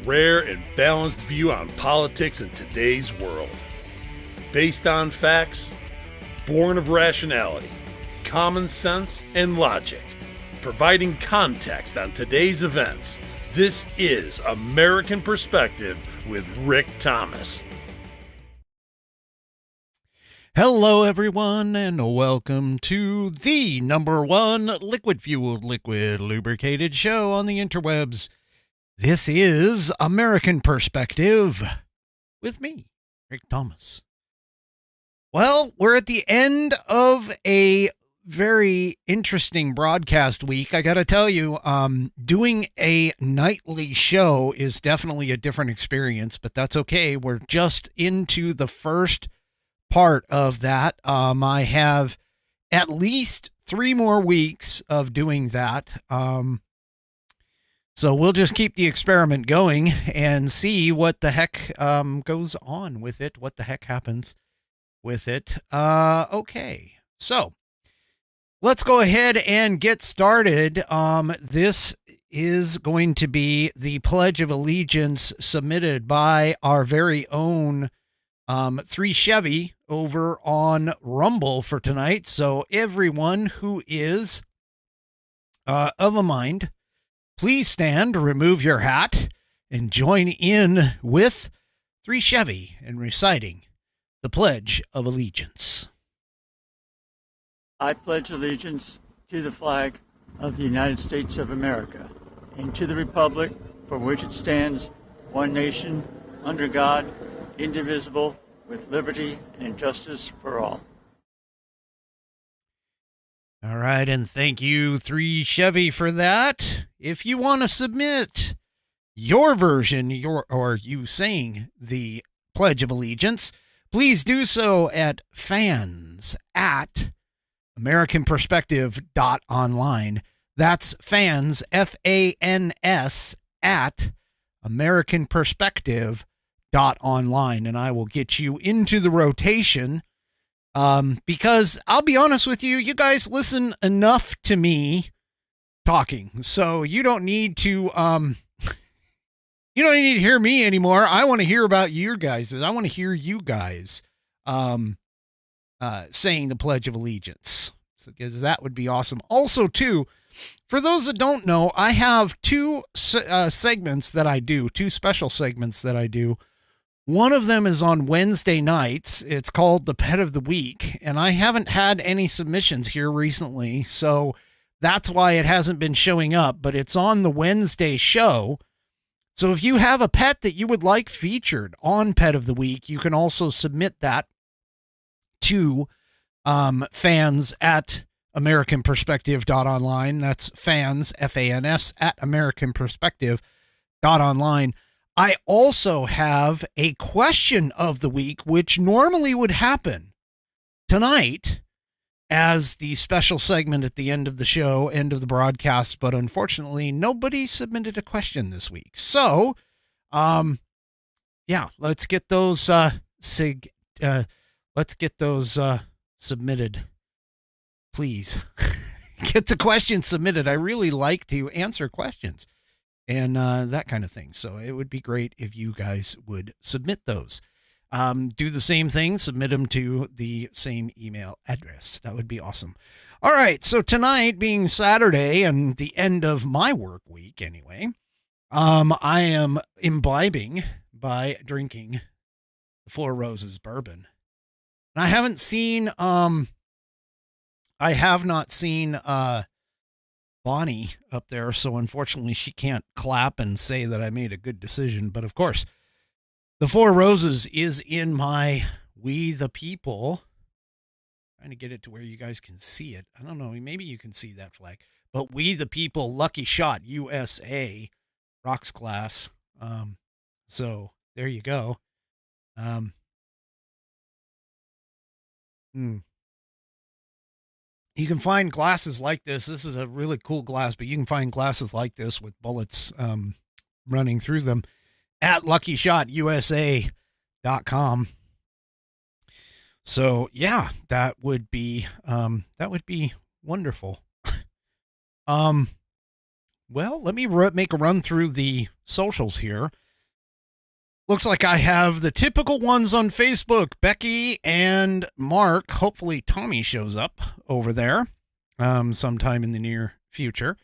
rare and balanced view on politics in today's world. Based on facts, born of rationality, common sense, and logic, providing context on today's events, this is American Perspective with Rick Thomas. Hello, everyone, and welcome to the #1 liquid-fueled, liquid lubricated show on the interwebs. This is American Perspective with me, Rick Thomas. Well, we're at the end of a very interesting broadcast week. I got to tell you, doing a nightly show is definitely a different experience, but that's okay. We're just into the first part of that. I have at least 3 more weeks of doing that. So we'll just keep the experiment going and see what the heck goes on with it, what the heck happens with it. Okay, so let's go ahead and get started. This is going to be the Pledge of Allegiance submitted by our very own 3 Chevy over on Rumble for tonight. So everyone who is of a mind, please stand, remove your hat, and join in with 3 Chevy in reciting the Pledge of Allegiance. I pledge allegiance to the flag of the United States of America and to the republic for which it stands, one nation, under God, indivisible, with liberty and justice for all. All right, and thank you, 3 Chevy, for that. If you want to submit your version, or you saying the Pledge of Allegiance, please do so at fans@AmericanPerspective.online. That's fans, FANS, at AmericanPerspective.online, and I will get you into the rotation. Because I'll be honest with you, you guys listen enough to me talking, so you don't need to hear me anymore. I want to hear about you guys. I want to hear you guys saying the Pledge of Allegiance, because that would be awesome. Also, too, for those that don't know, I have 2 segments that I do, 2 special segments that I do. One of them is on Wednesday nights. It's called the Pet of the Week, and I haven't had any submissions here recently, so that's why it hasn't been showing up, but it's on the Wednesday show. So if you have a pet that you would like featured on Pet of the Week, you can also submit that to fans@AmericanPerspective.online. That's fans, FANS, @AmericanPerspective.online. I also have a question of the week, which normally would happen tonight as the special segment at the end of the show, end of the broadcast, but unfortunately nobody submitted a question this week. So, yeah, let's get those submitted. Please get the questions submitted. I really like to answer questions and that kind of thing. So it would be great if you guys would submit those. Do the same thing, submit them to the same email address. That would be awesome. All right, so tonight being Saturday and the end of my work week anyway, I am imbibing by drinking the Four Roses bourbon. And I have not seen Bonnie up there, so unfortunately she can't clap and say that I made a good decision. But of course, the Four Roses is in my We the People. Trying to get it to where you guys can see it. I don't know, maybe you can see that flag. But We the People Lucky Shot USA rocks glass. So there you go. You can find glasses like this. This is a really cool glass, but you can find glasses like this with bullets running through them at LuckyShotUSA.com. So yeah, that would be wonderful. Well, let me make a run through the socials here. Looks like I have the typical ones on Facebook, Becky and Mark. Hopefully Tommy shows up over there sometime in the near future.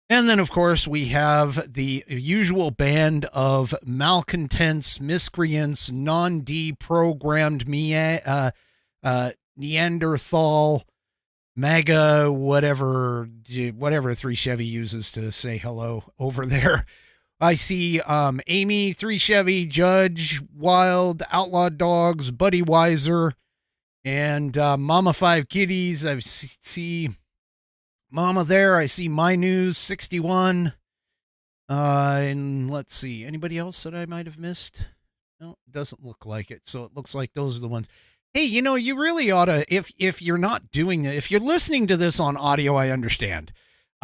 And then, of course, we have the usual band of malcontents, miscreants, non-deprogrammed Neanderthal, MAGA, whatever 3 Chevy uses to say hello over there. I see Amy, 3 Chevy, Judge, Wild, Outlaw Dogs, Buddy Weiser, and Mama 5 Kitties. I see Mama there. I see My News 61. And let's see, anybody else that I might have missed? No, it doesn't look like it. So it looks like those are the ones. Hey, you know, you really ought to, if you're not doing it, if you're listening to this on audio, I understand.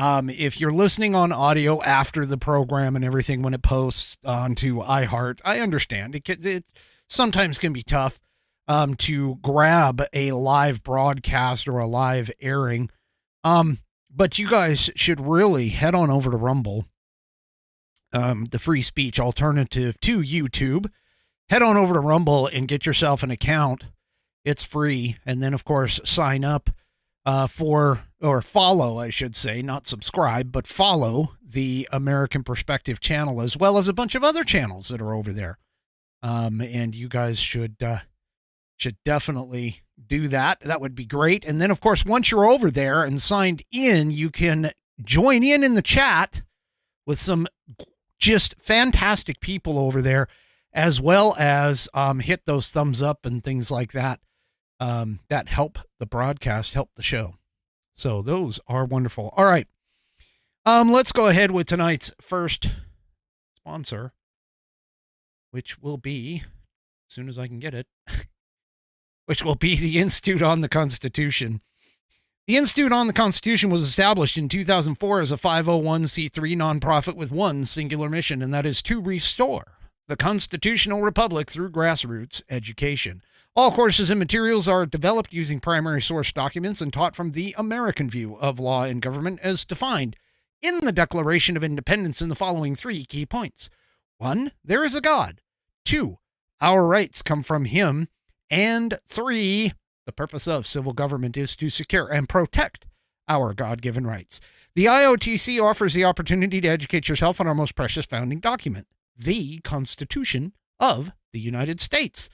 If you're listening on audio after the program and everything when it posts onto iHeart, I understand. It sometimes can be tough to grab a live broadcast or a live airing. But you guys should really head on over to Rumble, the free speech alternative to YouTube. Head on over to Rumble and get yourself an account. It's free. And then, of course, sign up or follow, I should say, not subscribe, but follow the American Perspective channel, as well as a bunch of other channels that are over there. And you guys should definitely do that. That would be great. And then, of course, once you're over there and signed in, you can join in the chat with some just fantastic people over there, as well as hit those thumbs up and things like that. That help the broadcast, help the show. So those are wonderful. All right. Let's go ahead with tonight's first sponsor, which will be, as soon as I can get it, which will be the Institute on the Constitution. The Institute on the Constitution was established in 2004 as a 501c3 nonprofit with one singular mission, and that is to restore the constitutional republic through grassroots education. All courses and materials are developed using primary source documents and taught from the American view of law and government as defined in the Declaration of Independence in the following 3 key points. 1, there is a God. 2, our rights come from him. And 3, the purpose of civil government is to secure and protect our God-given rights. The IOTC offers the opportunity to educate yourself on our most precious founding document, the Constitution of the United States.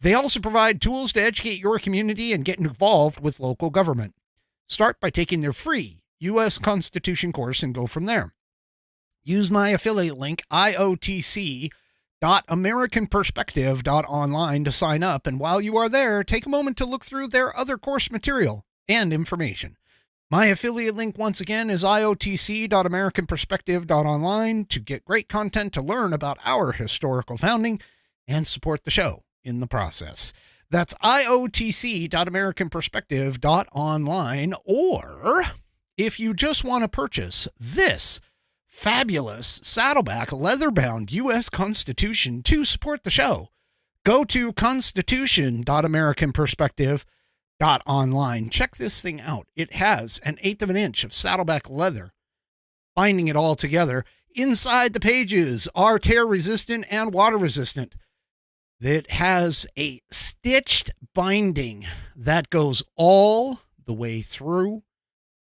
They also provide tools to educate your community and get involved with local government. Start by taking their free U.S. Constitution course and go from there. Use my affiliate link, IOTC.AmericanPerspective.online to sign up, and while you are there, take a moment to look through their other course material and information. My affiliate link, once again, is IOTC.AmericanPerspective.online to get great content to learn about our historical founding and support the show in the process. That's IOTC.AmericanPerspective.online, or if you just want to purchase this fabulous Saddleback leather-bound U.S. Constitution to support the show, go to Constitution.AmericanPerspective.online. Check this thing out. It has an 1/8 of an inch of Saddleback leather, binding it all together. Inside the pages are tear-resistant and water-resistant. It has a stitched binding that goes all the way through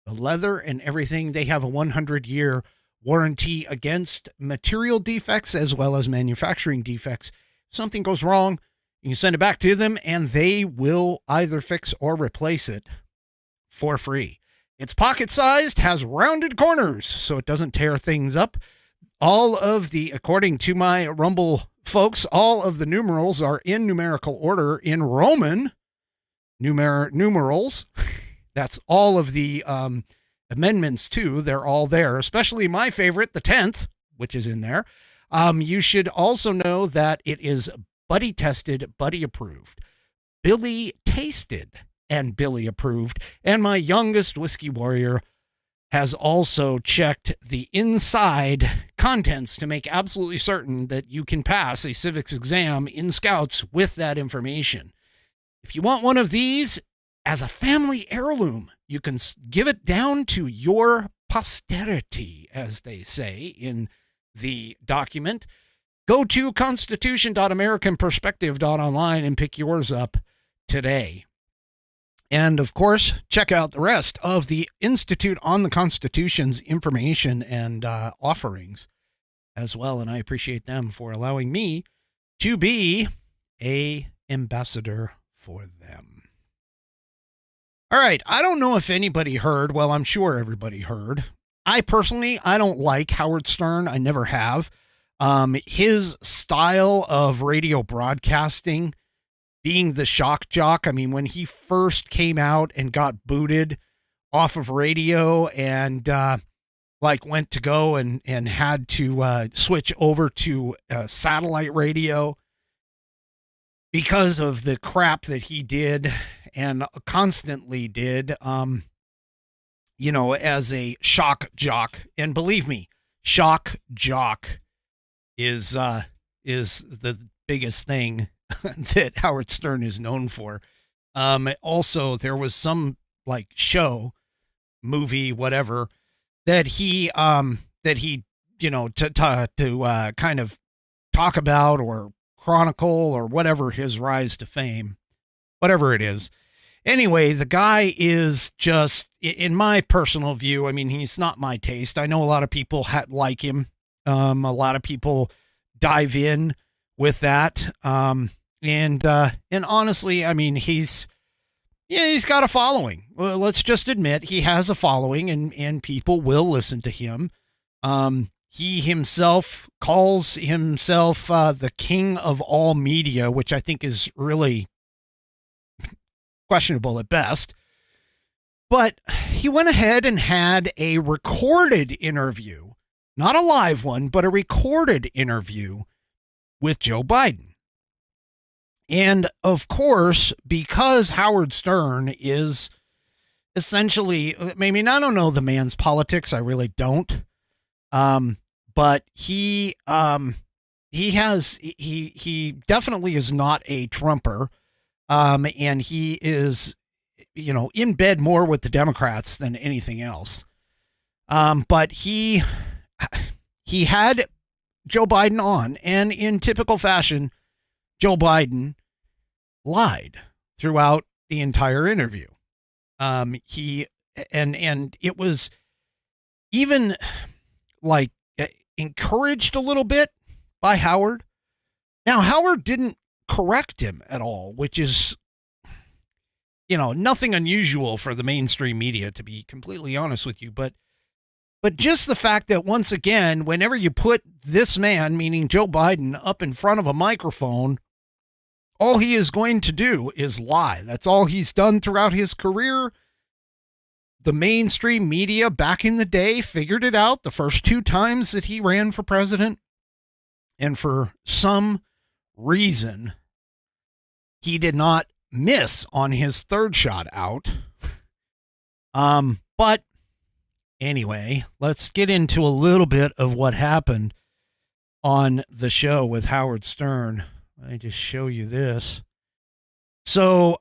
the leather and everything. They have a 100-year warranty against material defects as well as manufacturing defects. If something goes wrong, you can send it back to them and they will either fix or replace it for free. It's pocket-sized, has rounded corners so it doesn't tear things up. According to my Rumble folks, all of the numerals are in numerical order in Roman numerals. That's all of the amendments too. They're all there, especially my favorite, the 10th, which is in there. You should also know that it is buddy tested, buddy approved, Billy tasted, and Billy approved. And my youngest whiskey warrior has also checked the inside contents to make absolutely certain that you can pass a civics exam in Scouts with that information. If you want one of these as a family heirloom, you can give it down to your posterity, as they say in the document. Go to constitution.americanperspective.online and pick yours up today. And of course, check out the rest of the Institute on the Constitution's information and offerings as well. And I appreciate them for allowing me to be a ambassador for them. All right. I don't know if anybody heard. Well, I'm sure everybody heard. I don't like Howard Stern. I never have. His style of radio broadcasting, being the shock jock. I mean, when he first came out and got booted off of radio and went to go and had to switch over to satellite radio because of the crap that he did and constantly did, as a shock jock. And believe me, shock jock is the biggest thing that Howard Stern is known for. Also, there was some show, movie, whatever, that he kind of talk about or chronicle or whatever his rise to fame, whatever it is. Anyway, the guy is just, in my personal view, I mean, he's not my taste. I know a lot of people like him. A lot of people dive in with that. And honestly, I mean, he's got a following. Well, let's just admit he has a following and people will listen to him. He himself calls himself the king of all media, which I think is really questionable at best. But he went ahead and had a recorded interview, not a live one, but a recorded interview with Joe Biden. And of course, because Howard Stern is essentially, I mean, I don't know the man's politics. I really don't. But he definitely is not a Trumper. And he is, in bed more with the Democrats than anything else. But he had Joe Biden on, and in typical fashion, Joe Biden lied throughout the entire interview. And it was even encouraged a little bit by Howard. Now, Howard didn't correct him at all, which is, nothing unusual for the mainstream media, to be completely honest with you. But just the fact that, once again, whenever you put this man, meaning Joe Biden, up in front of a microphone, all he is going to do is lie. That's all he's done throughout his career. The mainstream media back in the day figured it out the first 2 times that he ran for president. And for some reason, he did not miss on his 3rd shot out. But anyway, let's get into a little bit of what happened on the show with Howard Stern. Let me just show you this. So,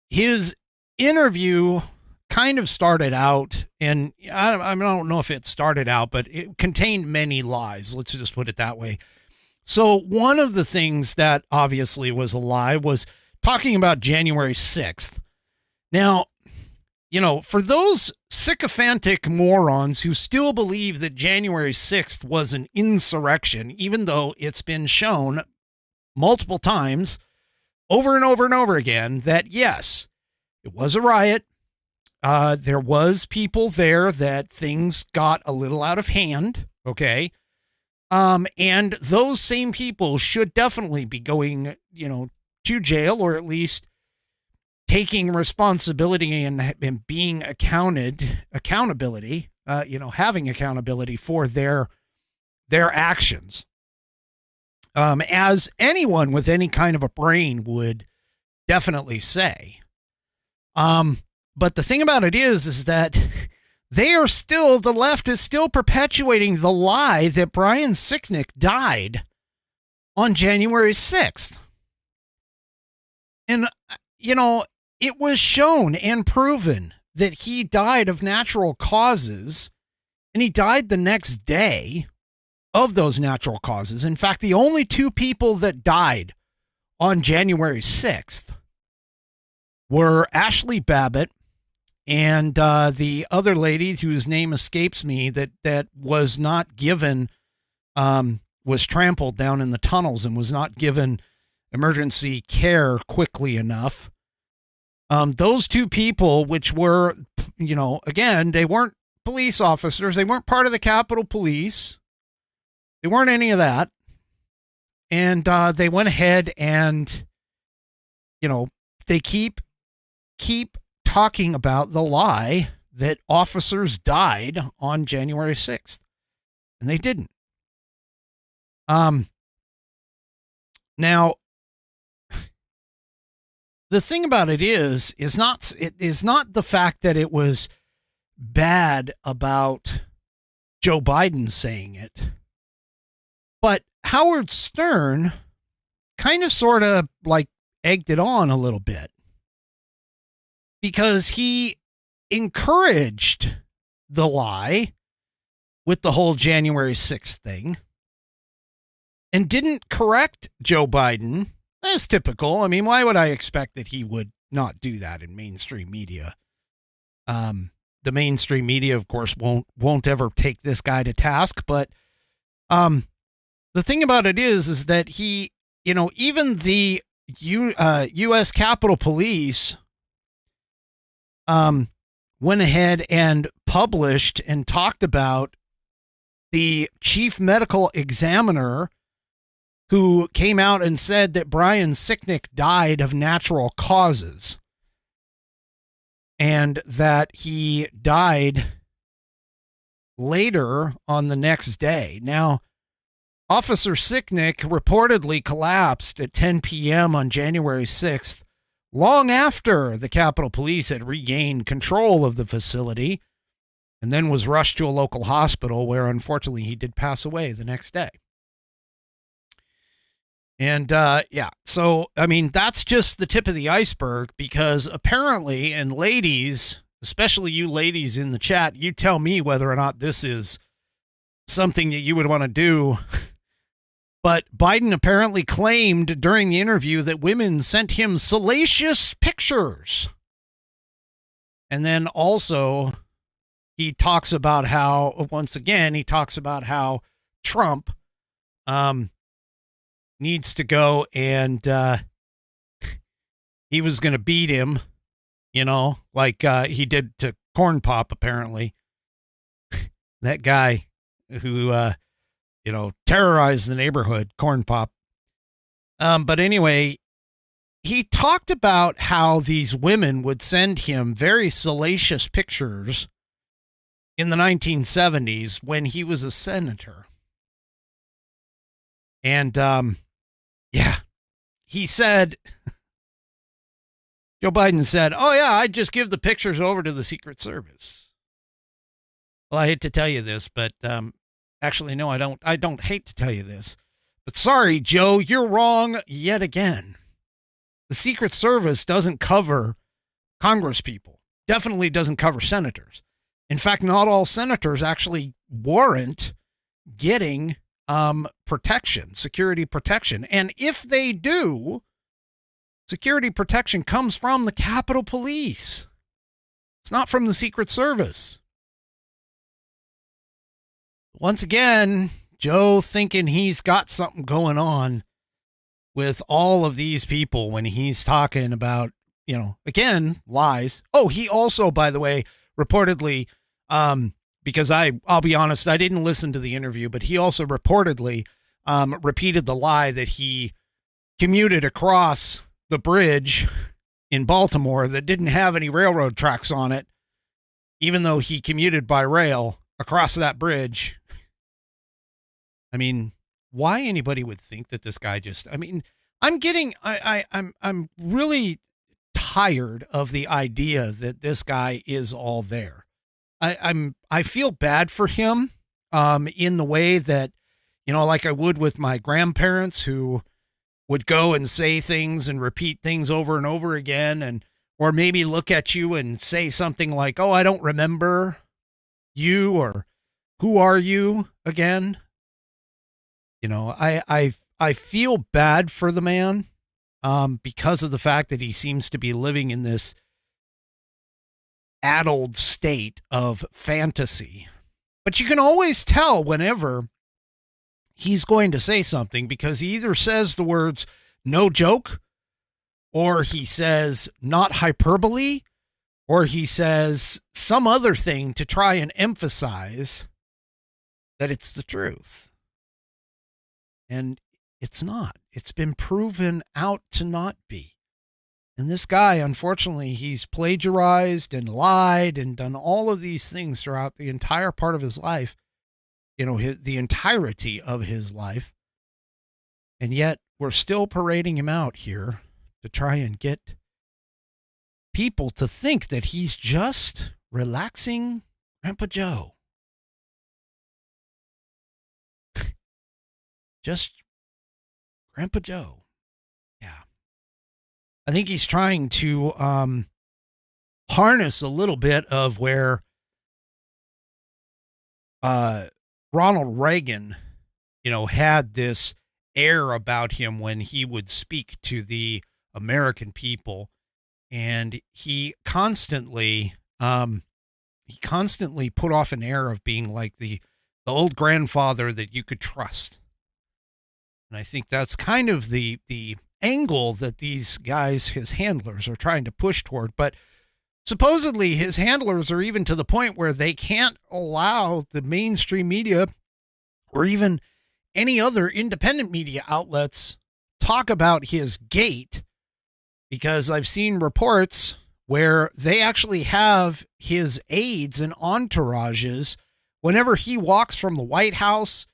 his interview kind of started out, and I don't know if it started out, but it contained many lies. Let's just put it that way. So one of the things that obviously was a lie was talking about January 6th. Now, for those sycophantic morons who still believe that January 6th was an insurrection, even though it's been shown multiple times over and over and over again that, yes, it was a riot. There was people there that things got a little out of hand. Okay. And those same people should definitely be going, to jail, or at least taking responsibility and being accountability, having accountability for their actions. As anyone with any kind of a brain would definitely say. But the thing about it is that the left is still perpetuating the lie that Brian Sicknick died on January 6th. And, it was shown and proven that he died of natural causes, and he died the next day of those natural causes. In fact, the only two people that died on January 6th were Ashley Babbitt and the other lady whose name escapes me that was not given, was trampled down in the tunnels and was not given emergency care quickly enough. Those two people, which were, again, they weren't police officers. They weren't part of the Capitol Police. They weren't any of that. And they went ahead and, they keep talking about the lie that officers died on January 6th. And they didn't. Now, the thing about it is not the fact that it was bad about Joe Biden saying it, but Howard Stern kind of sort of like egged it on a little bit because he encouraged the lie with the whole January 6th thing and didn't correct Joe Biden. As typical. I mean, why would I expect that he would not do that in mainstream media? The mainstream media, of course, won't ever take this guy to task. But the thing about it is that he, even the U.S. Capitol Police went ahead and published and talked about the chief medical examiner who came out and said that Brian Sicknick died of natural causes and that he died later on the next day. Now, Officer Sicknick reportedly collapsed at 10 p.m. on January 6th, long after the Capitol Police had regained control of the facility, and then was rushed to a local hospital where, unfortunately, he did pass away the next day. And, so, I mean, that's just the tip of the iceberg because apparently, and ladies, especially you ladies in the chat, you tell me whether or not this is something that you would want to do. But Biden apparently claimed during the interview that women sent him salacious pictures. And then also he talks about how, once again, Trump, needs to go and he was going to beat him, like he did to Corn Pop, apparently. That guy who, terrorized the neighborhood, Corn Pop. But anyway, he talked about how these women would send him very salacious pictures in the 1970s when he was a senator. And, he said, Joe Biden said, "Oh yeah, I'd just give the pictures over to the Secret Service." Well, I hate to tell you this, but, actually, no, I don't hate to tell you this, but sorry, Joe, you're wrong yet again. The Secret Service doesn't cover Congress people, definitely doesn't cover senators. In fact, not all senators actually warrant getting protection, security protection. And if they do, security protection comes from the Capitol Police. It's not from the Secret Service. Once again, Joe thinking he's got something going on with all of these people when he's talking about, again, lies. Oh, he also, by the way, reportedly, because I'll be honest, I didn't listen to the interview, but he also reportedly repeated the lie that he commuted across the bridge in Baltimore that didn't have any railroad tracks on it, even though he commuted by rail across that bridge. I mean, why anybody would think that this guy I'm really tired of the idea that this guy is all there. I feel bad for him, in the way that, like I would with my grandparents who would go and say things and repeat things over and over again, or maybe look at you and say something like, "Oh, I don't remember you," or "Who are you?" again. You know, I feel bad for the man because of the fact that he seems to be living in this addled state of fantasy. But you can always tell whenever he's going to say something, because he either says the words "no joke," or he says "not hyperbole," or he says some other thing to try and emphasize that it's the truth. And it's not. It's been proven out to not be. And this guy, unfortunately, he's plagiarized and lied and done all of these things throughout the entire part of his life, you know, the entirety of his life. And yet we're still parading him out here to try and get people to think that he's just relaxing Grandpa Joe. Just Grandpa Joe. Yeah. I think he's trying to harness a little bit of where Ronald Reagan, you know, had this air about him when he would speak to the American people, and he constantly put off an air of being like the old grandfather that you could trust. And I think that's kind of the angle that these guys, his handlers, are trying to push toward. But supposedly his handlers are even to the point where they can't allow the mainstream media or even any other independent media outlets talk about his gait, because I've seen reports where they actually have his aides and entourages whenever he walks from the White House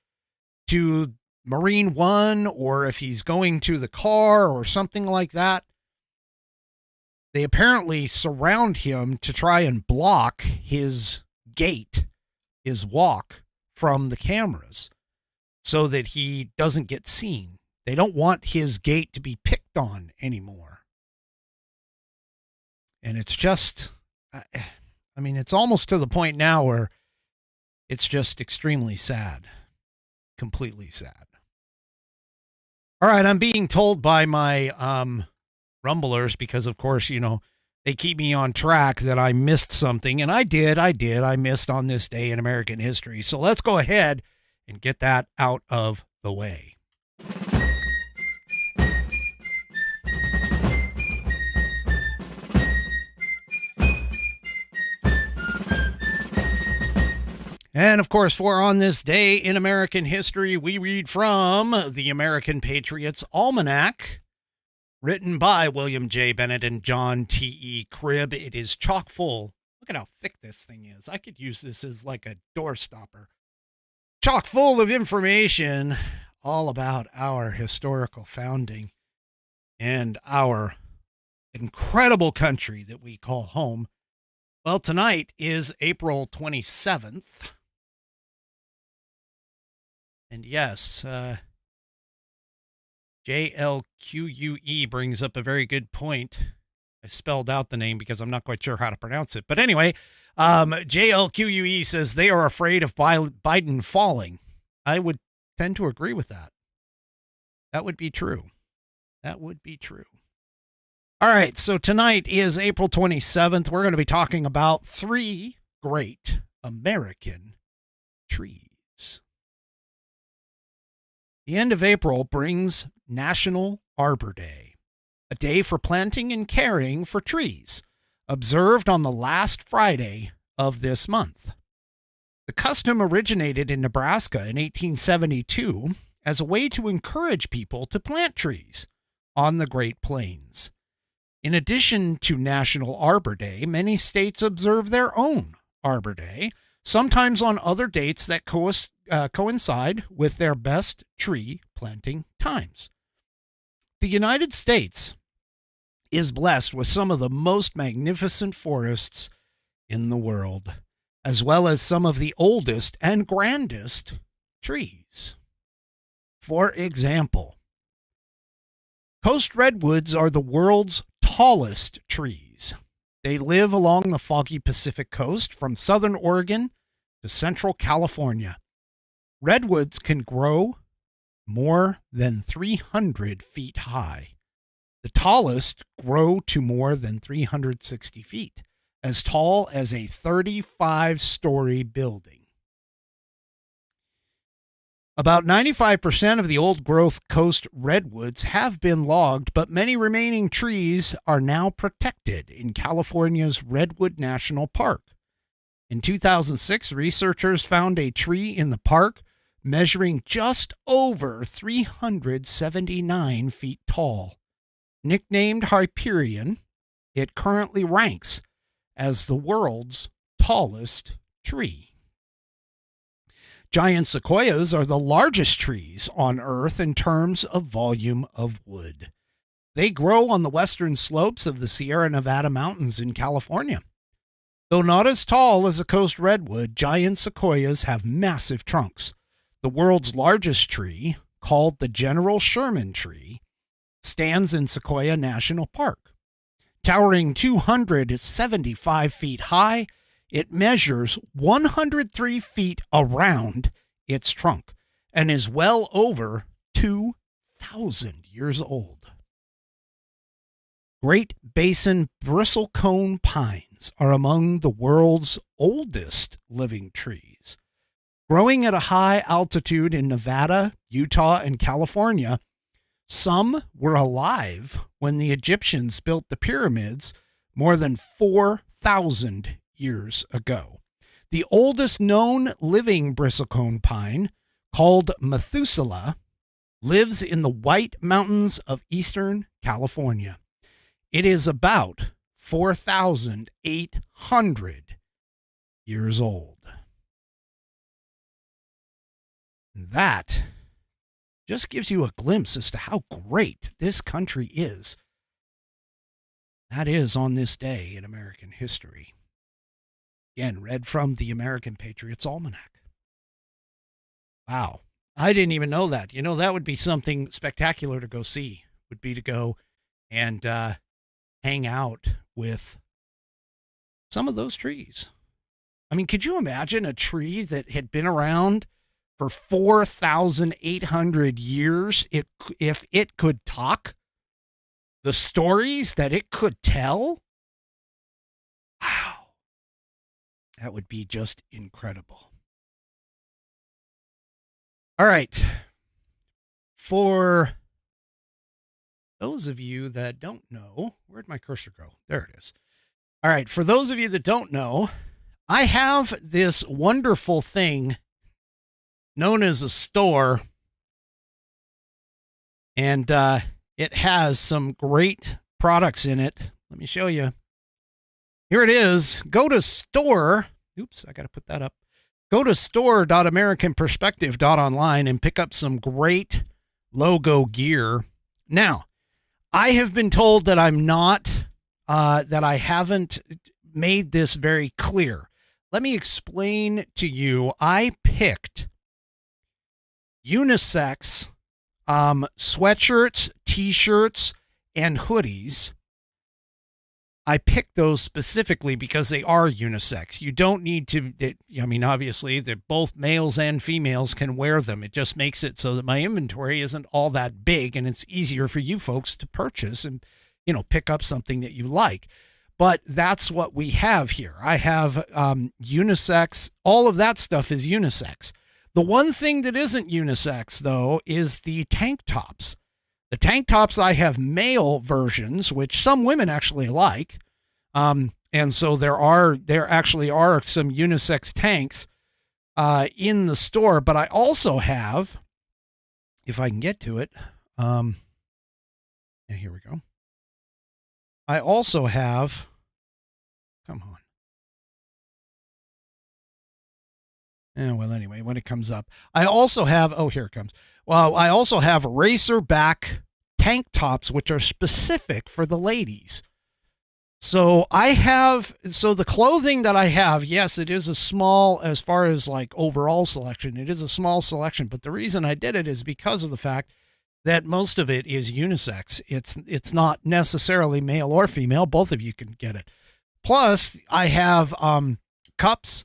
to Marine One, or if he's going to the car or something like that. They apparently surround him to try and block his gait, his walk from the cameras, so that he doesn't get seen. They don't want his gait to be picked on anymore. And it's just, I mean, it's almost to the point now where it's just extremely sad. Completely sad. All right, I'm being told by my rumblers, because of course, you know, they keep me on track, that I missed something, and I did. I missed on this day in American history. So let's go ahead and get that out of the way. And of course, for On This Day in American History, we read from the American Patriots Almanac, written by William J. Bennett and John T.E. Cribb. It is chock full. Look at how thick this thing is. I could use this as like a door stopper. Chock full of information all about our historical founding and our incredible country that we call home. Well, tonight is April 27th. And yes, JLQUE brings up a very good point. I spelled out the name because I'm not quite sure how to pronounce it. But anyway, JLQUE says they are afraid of Biden falling. I would tend to agree with that. That would be true. That would be true. All right, so tonight is April 27th. We're going to be talking about 3 great American trees. The end of April brings National Arbor Day, a day for planting and caring for trees, observed on the last Friday of this month. The custom originated in Nebraska in 1872 as a way to encourage people to plant trees on the Great Plains. In addition to National Arbor Day, many states observe their own Arbor Day, sometimes on other dates that coincide with their best tree planting times. The United States is blessed with some of the most magnificent forests in the world, as well as some of the oldest and grandest trees. For example, coast redwoods are the world's tallest trees. They live along the foggy Pacific coast from southern Oregon to central California. Redwoods can grow more than 300 feet high. The tallest grow to more than 360 feet, as tall as a 35-story building. About 95% of the old-growth coast redwoods have been logged, but many remaining trees are now protected in California's Redwood National Park. In 2006, researchers found a tree in the park measuring just over 379 feet tall. Nicknamed Hyperion, it currently ranks as the world's tallest tree. Giant sequoias are the largest trees on Earth in terms of volume of wood. They grow on the western slopes of the Sierra Nevada mountains in California. Though not as tall as a coast redwood, giant sequoias have massive trunks. The world's largest tree, called the General Sherman tree, stands in Sequoia National Park. Towering 275 feet high, it measures 103 feet around its trunk and is well over 2,000 years old. Great Basin bristlecone pines are among the world's oldest living trees. Growing at a high altitude in Nevada, Utah, and California, some were alive when the Egyptians built the pyramids more than 4,000 years ago. The oldest known living bristlecone pine, called Methuselah, lives in the White Mountains of eastern California. It is about 4,800 years old. That just gives you a glimpse as to how great this country is. That is on this day in American history. Again, read from the American Patriots Almanac. Wow. I didn't even know that. You know, that would be something spectacular to go see, would be to go and hang out with some of those trees. I mean, could you imagine a tree that had been around for 4,800 years, if it could talk? The stories that it could tell? Wow. That would be just incredible. All right. For those of you that don't know, where'd my cursor go? There it is. All right. For those of you that don't know, I have this wonderful thing known as a store, and it has some great products in it. Let me show you. Here it is. Go to store. Oops, I got to put that up. Go to store.americanperspective.online and pick up some great logo gear. Now, I have been told that I'm not, that I haven't made this very clear. Let me explain to you. I picked unisex sweatshirts, t-shirts, and hoodies. I picked those specifically because they are unisex. You don't need to, I mean, obviously, they're both males and females can wear them. It just makes it so that my inventory isn't all that big, and it's easier for you folks to purchase and, you know, pick up something that you like. But that's what we have here. I have unisex. All of that stuff is unisex. The one thing that isn't unisex, though, is the tank tops. The tank tops, I have male versions, which some women actually like. And so there actually are some unisex tanks in the store. But I also have, if I can get to it, yeah, here we go. I also have, come on. Well, anyway, when it comes up, I also have, oh, here it comes. Well, I also have racerback tank tops, which are specific for the ladies. So the clothing that I have, yes, it is a small, as far as like overall selection, it is a small selection. But the reason I did it is because of the fact that most of it is unisex. It's not necessarily male or female. Both of you can get it. Plus, I have cups,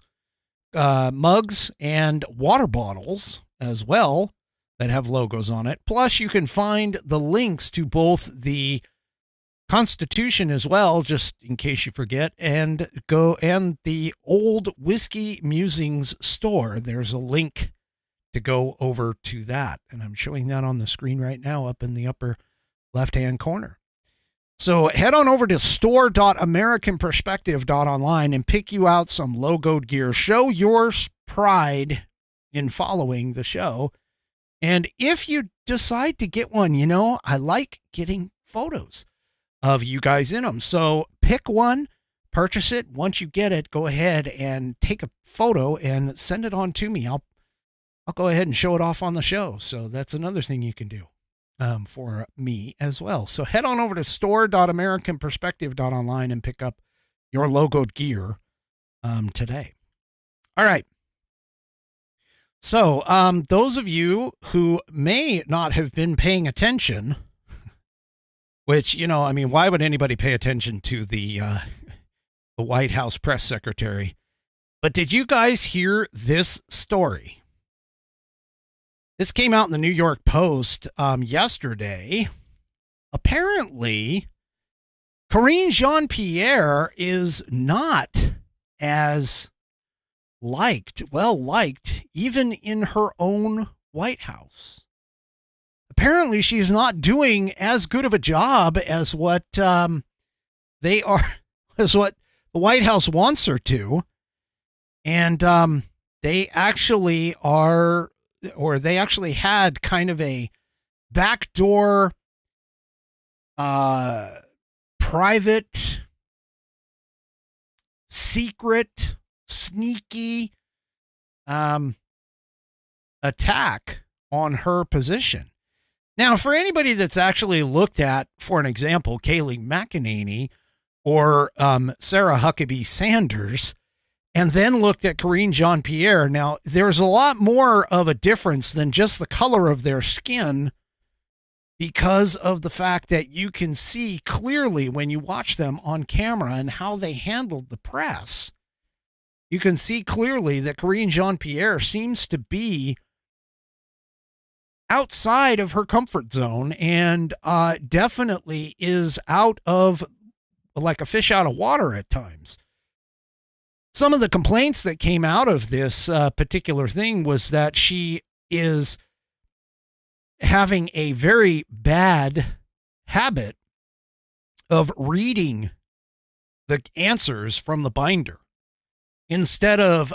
mugs, and water bottles as well that have logos on it. Plus, you can find the links to both the Constitution as well, just in case you forget, and the Old Whiskey Musings store. There's a link to go over to that, and I'm showing that on the screen right now up in the upper left-hand corner. So head on over to store.americanperspective.online and pick you out some logoed gear. Show your pride in following the show. And if you decide to get one, I like getting photos of you guys in them. So pick one, purchase it. Once you get it, go ahead and take a photo and send it on to me. I'll go ahead and show it off on the show. So that's another thing you can do for me as well. So head on over to store.americanperspective.online and pick up your logoed gear today. All right. So those of you who may not have been paying attention, which, why would anybody pay attention to the White House press secretary? But did you guys hear this story? This came out in the New York Post yesterday. Apparently, Karine Jean-Pierre is not as liked even in her own White House. Apparently, she's not doing as good of a job as what as what the White House wants her to. And they actually had kind of a backdoor private, secret, sneaky attack on her position. Now, for anybody that's actually looked at, for an example, Kayleigh McEnany or Sarah Huckabee Sanders, and then looked at Karine Jean-Pierre, now there's a lot more of a difference than just the color of their skin, because of the fact that you can see clearly when you watch them on camera and how they handled the press. You can see clearly that Karine Jean-Pierre seems to be outside of her comfort zone and definitely is out of, like a fish out of water at times. Some of the complaints that came out of this particular thing was that she is having a very bad habit of reading the answers from the binder instead of,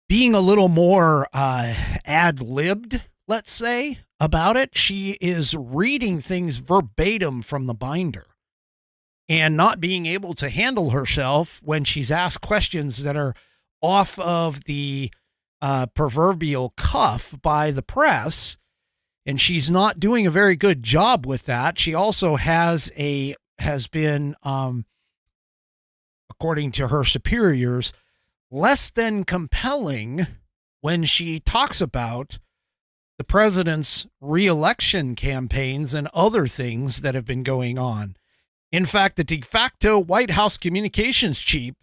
being a little more ad-libbed, let's say, about it. She is reading things verbatim from the binder and not being able to handle herself when she's asked questions that are off of the proverbial cuff by the press. And she's not doing a very good job with that. She also has been, according to her superiors, less than compelling when she talks about the president's re-election campaigns and other things that have been going on. In fact, the de facto White House communications chief,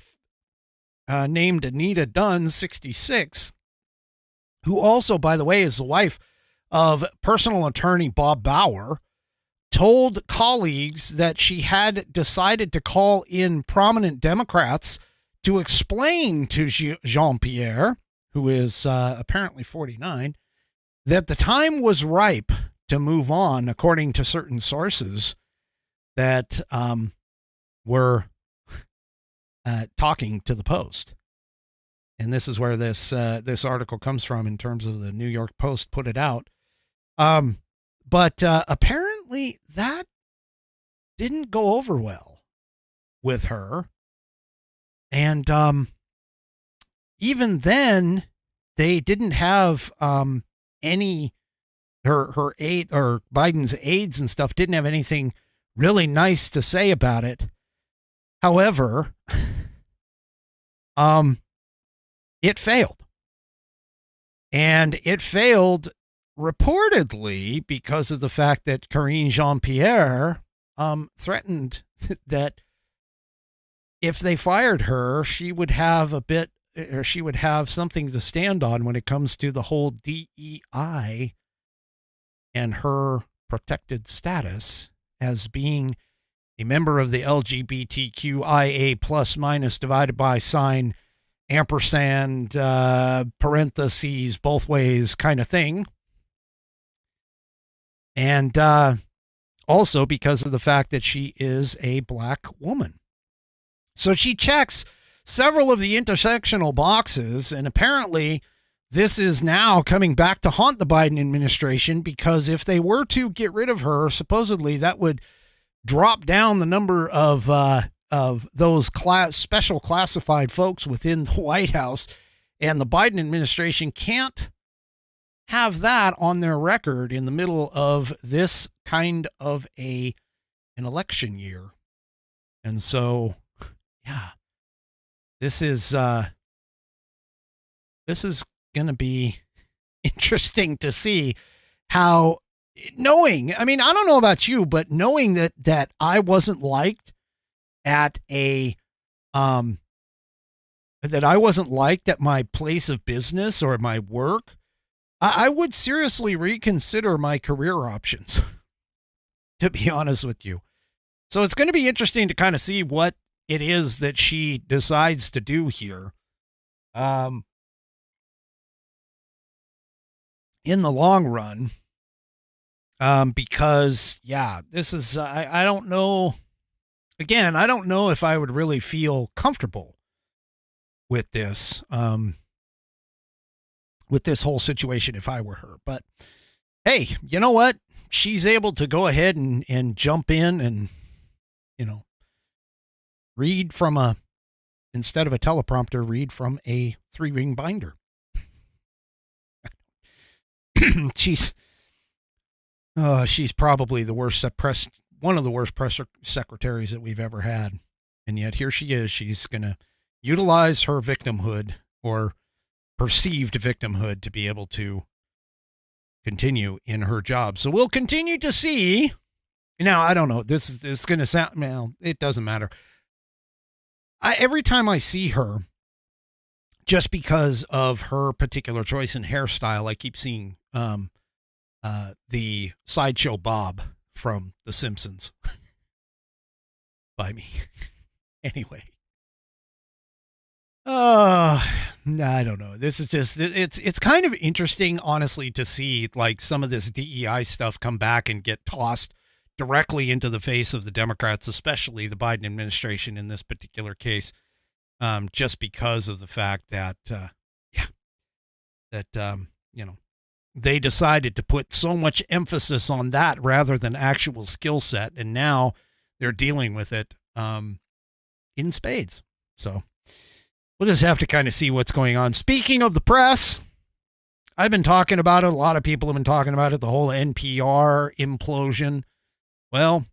named Anita Dunn, 66, who also, by the way, is the wife of personal attorney Bob Bauer, told colleagues that she had decided to call in prominent Democrats to explain to Jean-Pierre, who is apparently 49, that the time was ripe to move on, according to certain sources that were talking to the Post. And this is where this article comes from in terms of the New York Post put it out. But apparently that didn't go over well with her. And even then, they didn't have any, her aide, or Biden's aides and stuff didn't have anything really nice to say about it. However, it failed. And it failed reportedly because of the fact that Karine Jean-Pierre threatened that if they fired her, she would have a bit or she would have something to stand on when it comes to the whole DEI and her protected status as being a member of the LGBTQIA plus minus divided by sign ampersand parentheses both ways kind of thing. And also because of the fact that she is a black woman. So she checks several of the intersectional boxes, and apparently this is now coming back to haunt the Biden administration, because if they were to get rid of her, supposedly that would drop down the number of those special classified folks within the White House, and the Biden administration can't have that on their record in the middle of this kind of an election year. And so, yeah, this is going to be interesting to see how, knowing, I mean, I don't know about you, but knowing that I wasn't liked at my place of business or my work, I would seriously reconsider my career options, to be honest with you. So it's going to be interesting to kind of see what it is that she decides to do here. In the long run, because, yeah, this is, I don't know. Again, I don't know if I would really feel comfortable with this whole situation if I were her. But hey, you know what? She's able to go ahead and jump in and, read from instead of a teleprompter, read from a 3-ring binder. She's probably the worst one of the worst press secretaries that we've ever had. And yet here she is. She's going to utilize her victimhood, or perceived victimhood, to be able to continue in her job. So we'll continue to see. Now, I don't know. This is going to sound, well, it doesn't matter. Every time I see her, just because of her particular choice in hairstyle, I keep seeing the Sideshow Bob from The Simpsons by me. Anyway. I don't know. This is just, it's kind of interesting, honestly, to see like some of this DEI stuff come back and get tossed directly into the face of the Democrats, especially the Biden administration in this particular case, just because of the fact that, they decided to put so much emphasis on that rather than actual skill set. And now they're dealing with it in spades. So we'll just have to kind of see what's going on. Speaking of the press, I've been talking about it. A lot of people have been talking about it, the whole NPR implosion. Well,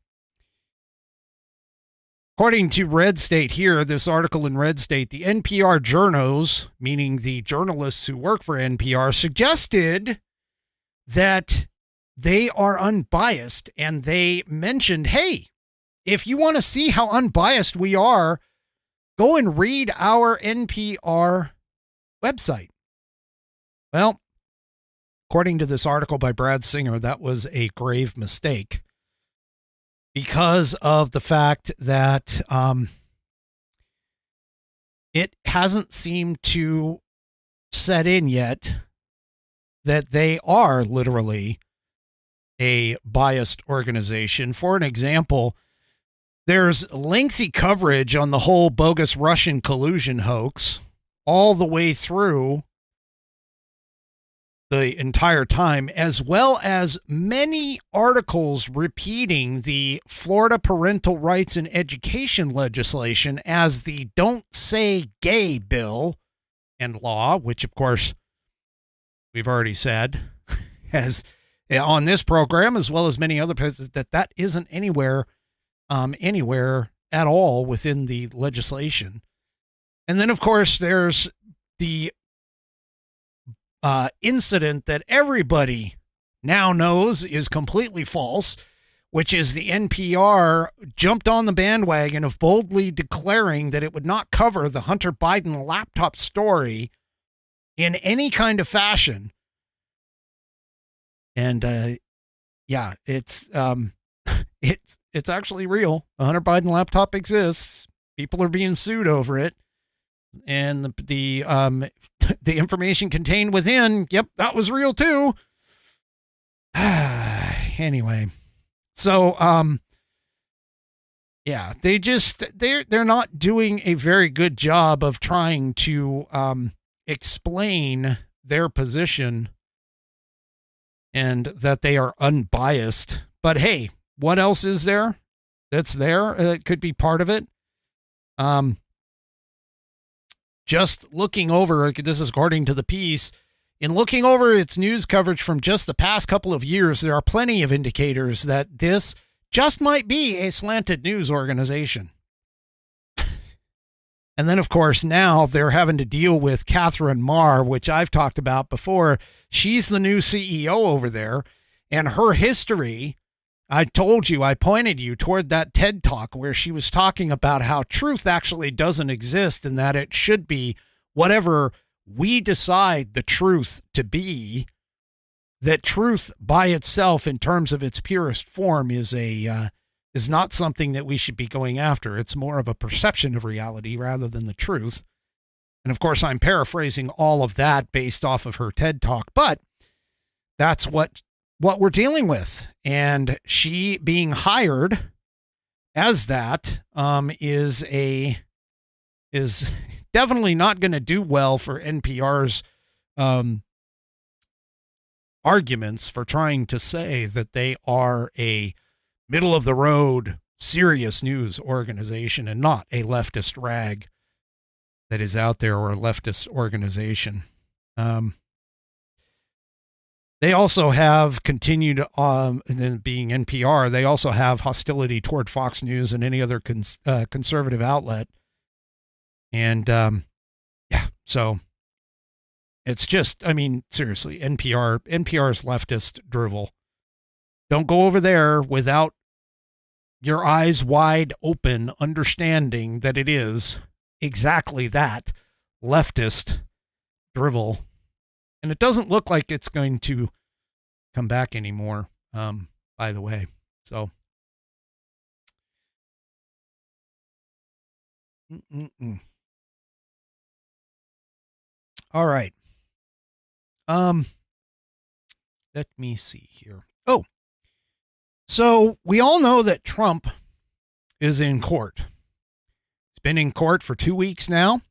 according to Red State here, this article in Red State, the NPR journos, meaning the journalists who work for NPR, suggested that they are unbiased, and they mentioned, hey, if you want to see how unbiased we are, go and read our NPR website. Well, according to this article by Brad Singer, that was a grave mistake, because of the fact that it hasn't seemed to set in yet that they are literally a biased organization. For an example, there's lengthy coverage on the whole bogus Russian collusion hoax all the way through the entire time, as well as many articles repeating the Florida parental rights and education legislation as the Don't Say Gay bill and law, which of course we've already said as on this program, as well as many other places, that isn't anywhere at all within the legislation. And then of course there's the incident that everybody now knows is completely false, which is the NPR jumped on the bandwagon of boldly declaring that it would not cover the Hunter Biden laptop story in any kind of fashion. And yeah, it's actually real. The Hunter Biden laptop exists. People are being sued over it. And the information contained within, yep, that was real too. Anyway, so yeah, they're not doing a very good job of trying to explain their position and that they are unbiased. But hey, what else is there that's there? It could be part of it. Just looking over, this is according to the piece, in looking over its news coverage from just the past couple of years, there are plenty of indicators that this just might be a slanted news organization. And then, of course, now they're having to deal with Catherine Marr, which I've talked about before. She's the new CEO over there, and her history, I told you, I pointed you toward that TED Talk where she was talking about how truth actually doesn't exist and that it should be whatever we decide the truth to be, that truth by itself in terms of its purest form is not something that we should be going after. It's more of a perception of reality rather than the truth. And of course, I'm paraphrasing all of that based off of her TED Talk, but that's what we're dealing with. And she being hired as that is definitely not going to do well for NPR's arguments for trying to say that they are a middle of the road, serious news organization and not a leftist rag that is out there or a leftist organization. They also have continued, being NPR, they also have hostility toward Fox News and any other conservative outlet. And yeah, so it's just, I mean, seriously, NPR's leftist drivel. Don't go over there without your eyes wide open, understanding that it is exactly that, leftist drivel. And it doesn't look like it's going to come back anymore, by the way. So, all right. Let me see here. Oh, so we all know that Trump is in court. He's been in court for 2 weeks now.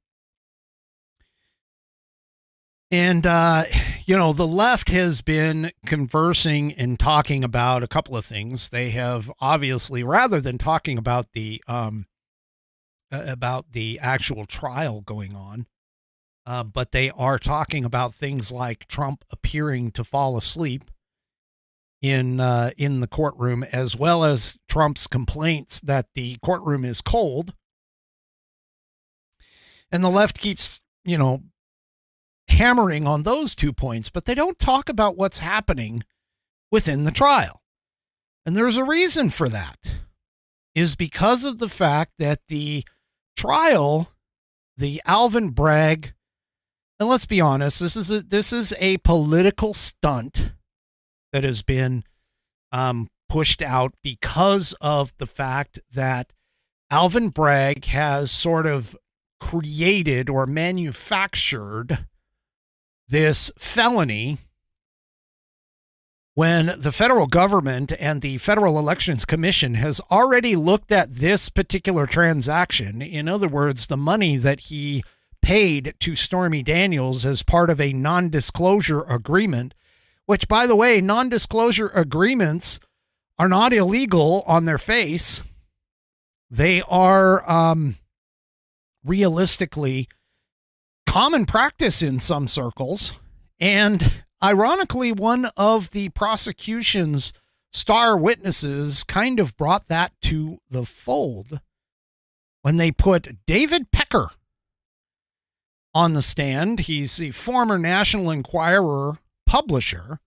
And, the left has been conversing and talking about a couple of things. They have obviously, rather than talking about the actual trial going on, but they are talking about things like Trump appearing to fall asleep in the courtroom, as well as Trump's complaints that the courtroom is cold. And the left keeps, hammering on those 2 points, but they don't talk about what's happening within the trial. And there's a reason for that, is because of the fact that the trial, the Alvin Bragg, and let's be honest, this is a political stunt that has been pushed out because of the fact that Alvin Bragg has sort of created or manufactured this felony when the federal government and the Federal Elections Commission has already looked at this particular transaction. In other words, the money that he paid to Stormy Daniels as part of a non-disclosure agreement, which, by the way, non-disclosure agreements are not illegal on their face. They are realistically common practice in some circles. And ironically, one of the prosecution's star witnesses kind of brought that to the fold when they put David Pecker on the stand. He's the former National Enquirer publisher,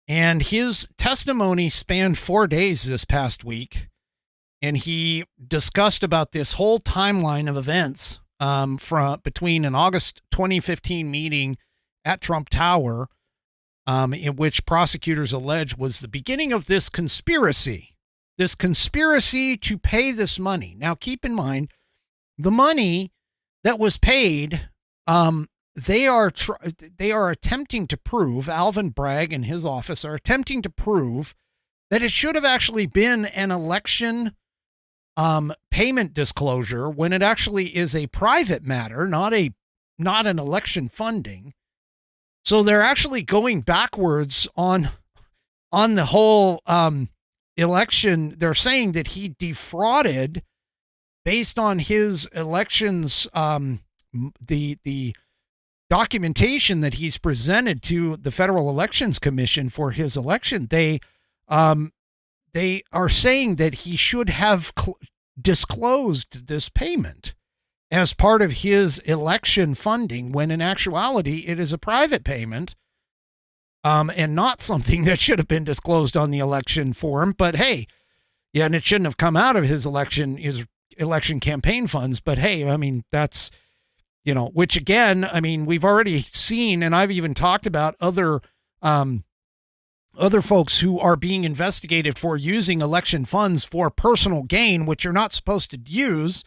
And his testimony spanned 4 days this past week. And he discussed about this whole timeline of events from between an August 2015 meeting at Trump Tower, in which prosecutors allege was the beginning of this conspiracy to pay this money. Now, keep in mind, the money that was paid, they are attempting to prove, Alvin Bragg and his office are attempting to prove that it should have actually been an election payment disclosure when it actually is a private matter, not an election funding. So they're actually going backwards on the whole election. They're saying that he defrauded based on his elections, the documentation that he's presented to the Federal Elections Commission for his election. They are saying that he should have disclosed this payment as part of his election funding, when in actuality it is a private payment, and not something that should have been disclosed on the election form. But hey, yeah, and it shouldn't have come out of his election campaign funds. But hey, I mean, that's, which again, I mean, we've already seen, and I've even talked about other folks who are being investigated for using election funds for personal gain, which you're not supposed to use.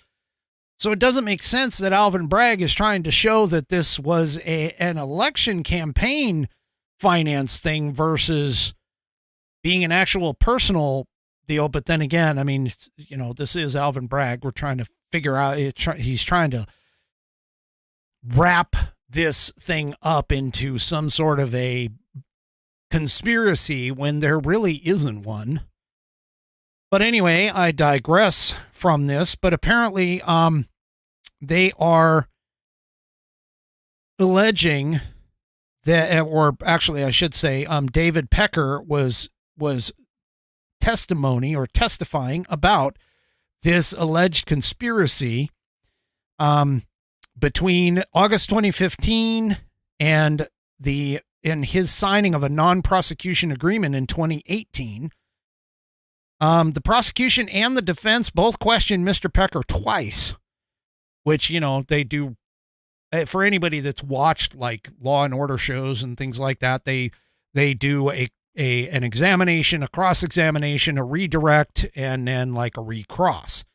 So it doesn't make sense that Alvin Bragg is trying to show that this was an election campaign finance thing versus being an actual personal deal. But then again, I mean, this is Alvin Bragg. We're trying to figure out, he's trying to wrap this thing up into some sort of a conspiracy when there really isn't one. But anyway, I digress from this. But apparently, they are alleging that, or actually, I should say, David Pecker was testifying about this alleged conspiracy between August 2015 and his signing of a non-prosecution agreement in 2018. The prosecution and the defense both questioned Mr. Pecker twice, which, they do. For anybody that's watched like Law and Order shows and things like that, they do an examination, a cross-examination, a redirect, and then like a recross.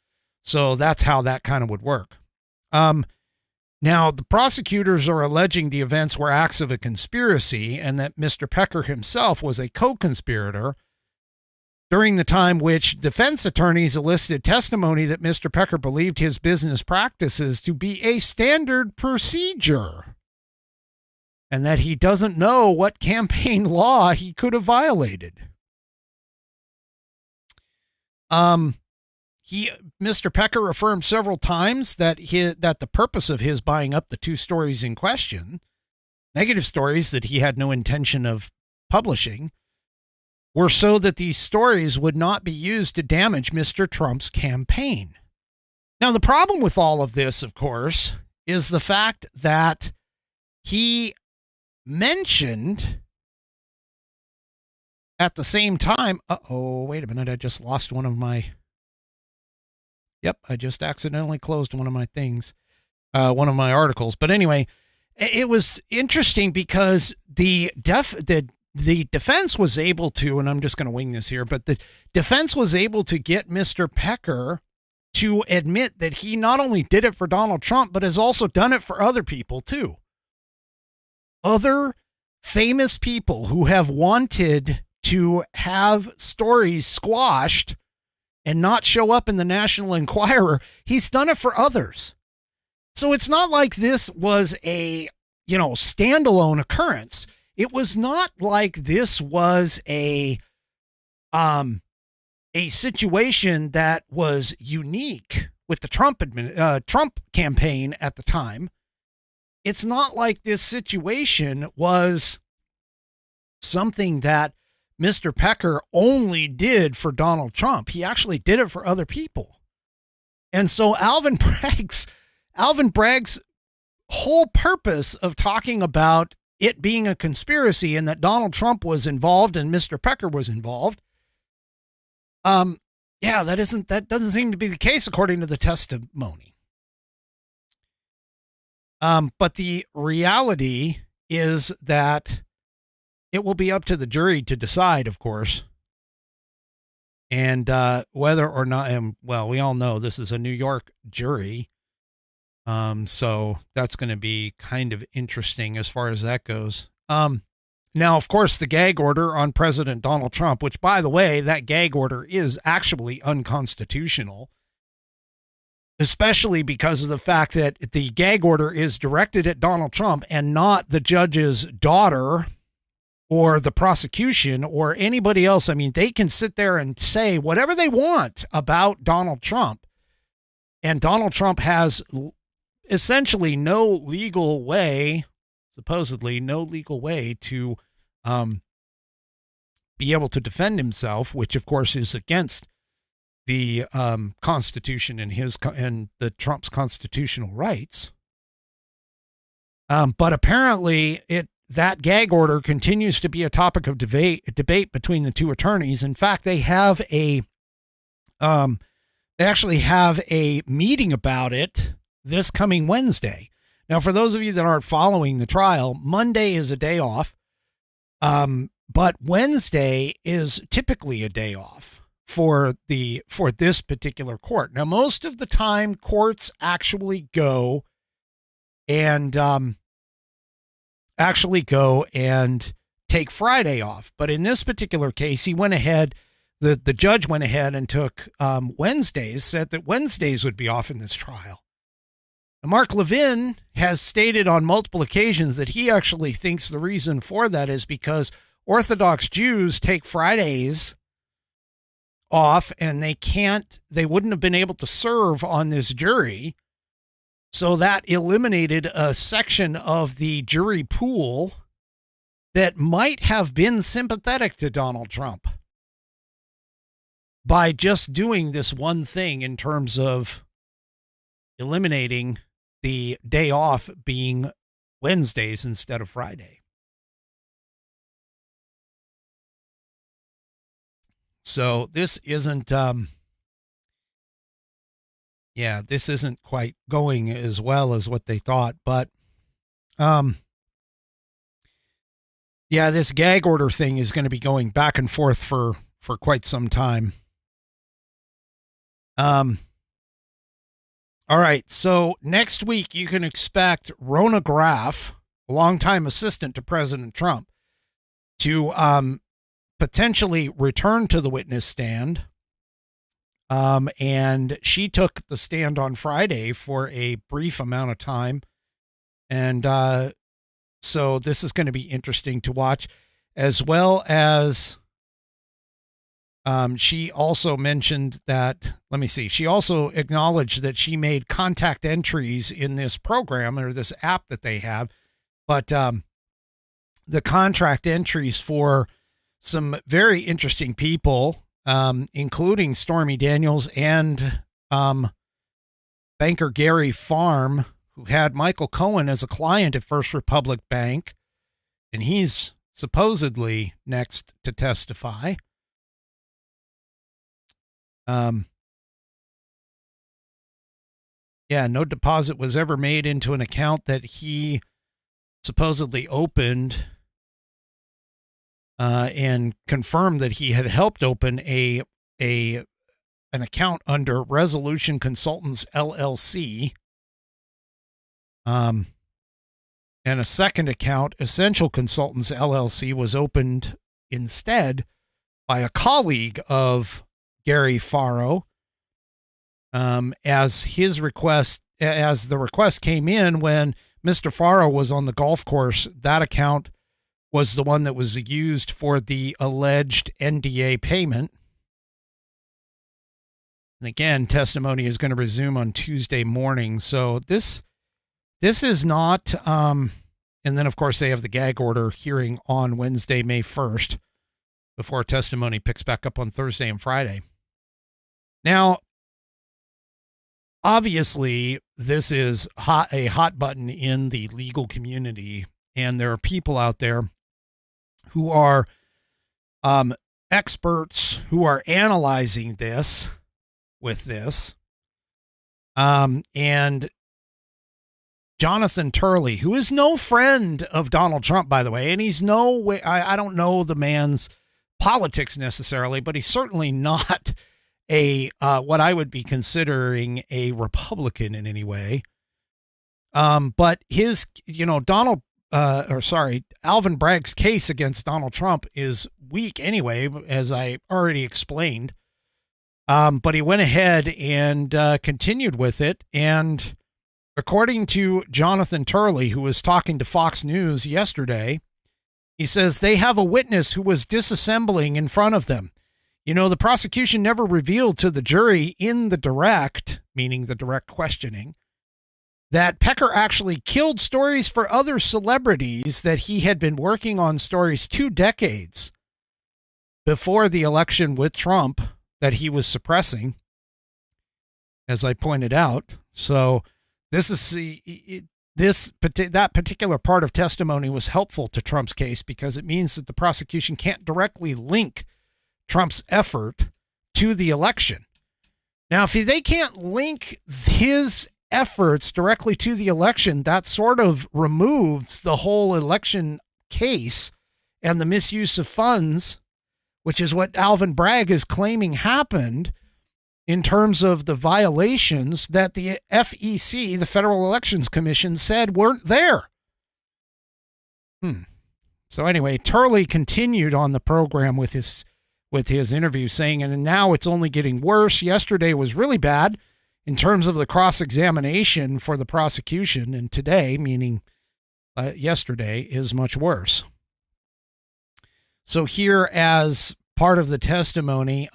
So that's how that kind of would work. Now, the prosecutors are alleging the events were acts of a conspiracy and that Mr. Pecker himself was a co-conspirator, during the time which defense attorneys elicited testimony that Mr. Pecker believed his business practices to be a standard procedure and that he doesn't know what campaign law he could have violated. Mr. Pecker affirmed several times that the purpose of his buying up the 2 stories in question, negative stories that he had no intention of publishing, were so that these stories would not be used to damage Mr. Trump's campaign. Now, the problem with all of this, of course, is the fact that he mentioned at the same time, wait a minute, I just lost one of my, I just accidentally closed one of my things, one of my articles. But anyway, it was interesting because the defense was able to, and I'm just going to wing this here, but the defense was able to get Mr. Pecker to admit that he not only did it for Donald Trump, but has also done it for other people too. Other famous people who have wanted to have stories squashed and not show up in the National Enquirer, he's done it for others. So it's not like this was a, standalone occurrence. It was not like this was a situation that was unique with the Trump campaign at the time. It's not like this situation was something that Mr. Pecker only did for Donald Trump. He actually did it for other people. And so Alvin Bragg's whole purpose of talking about it being a conspiracy and that Donald Trump was involved and Mr. Pecker was involved. Yeah, that doesn't seem to be the case according to the testimony. But the reality is that it will be up to the jury to decide, of course. And whether or not, and well, we all know this is a New York jury. So that's going to be kind of interesting as far as that goes. Now, of course, the gag order on President Donald Trump, which, by the way, that gag order is actually unconstitutional, especially because of the fact that the gag order is directed at Donald Trump and not the judge's daughter or the prosecution or anybody else. I mean, they can sit there and say whatever they want about Donald Trump, and Donald Trump has essentially no legal way, supposedly no legal way to be able to defend himself, which of course is against the Constitution and the Trump's constitutional rights. But apparently that gag order continues to be a topic of debate between the two attorneys. In fact, they actually have a meeting about it this coming Wednesday. Now, for those of you that aren't following the trial, Monday is a day off. But Wednesday is typically a day off for this particular court. Now, most of the time courts actually go and take Friday off. But in this particular case, he went ahead, the judge went ahead and took Wednesdays, said that Wednesdays would be off in this trial. Mark Levin has stated on multiple occasions that he actually thinks the reason for that is because Orthodox Jews take Fridays off and they wouldn't have been able to serve on this jury. So that eliminated a section of the jury pool that might have been sympathetic to Donald Trump by just doing this one thing in terms of eliminating the day off being Wednesdays instead of Friday. So this isn't, this isn't quite going as well as what they thought, but, this gag order thing is going to be going back and forth for quite some time. All right, so next week you can expect Rona Graff, a longtime assistant to President Trump, to potentially return to the witness stand. And she took the stand on Friday for a brief amount of time. And so this is going to be interesting to watch, as well as she also mentioned that, she also acknowledged that she made contact entries in this program or this app that they have, but the contract entries for some very interesting people, including Stormy Daniels and banker Gary Farm, who had Michael Cohen as a client at First Republic Bank, and he's supposedly next to testify. No deposit was ever made into an account that he supposedly opened, and confirmed that he had helped open an account under Resolution Consultants LLC. And a second account, Essential Consultants LLC, was opened instead by a colleague of Gary Faro, as the request came in when Mr. Faro was on the golf course. That account was the one that was used for the alleged NDA payment. And again, testimony is going to resume on Tuesday morning. So this is not, and then of course they have the gag order hearing on Wednesday, May 1st, before testimony picks back up on Thursday and Friday. Now, obviously, this is a hot button in the legal community, and there are people out there who are experts who are analyzing this with this. And Jonathan Turley, who is no friend of Donald Trump, by the way, and he's no way, I don't know the man's politics necessarily, but he's certainly not a what I would be considering a Republican in any way. But his, Alvin Bragg's case against Donald Trump is weak anyway, as I already explained. But he went ahead and continued with it. And according to Jonathan Turley, who was talking to Fox News yesterday, he says they have a witness who was disassembling in front of them. The prosecution never revealed to the jury in the direct, meaning the direct questioning, that Pecker actually killed stories for other celebrities, that he had been working on stories 2 decades before the election with Trump that he was suppressing, as I pointed out. So this is that particular part of testimony was helpful to Trump's case because it means that the prosecution can't directly link Trump's effort to the election. Now, if they can't link his efforts directly to the election, that sort of removes the whole election case and the misuse of funds, which is what Alvin Bragg is claiming happened in terms of the violations that the FEC, the Federal Elections Commission, said weren't there. So anyway, Turley continued on the program with his interview saying, and now it's only getting worse. Yesterday was really bad in terms of the cross-examination for the prosecution, and today, meaning yesterday, is much worse. So here, as part of the testimony,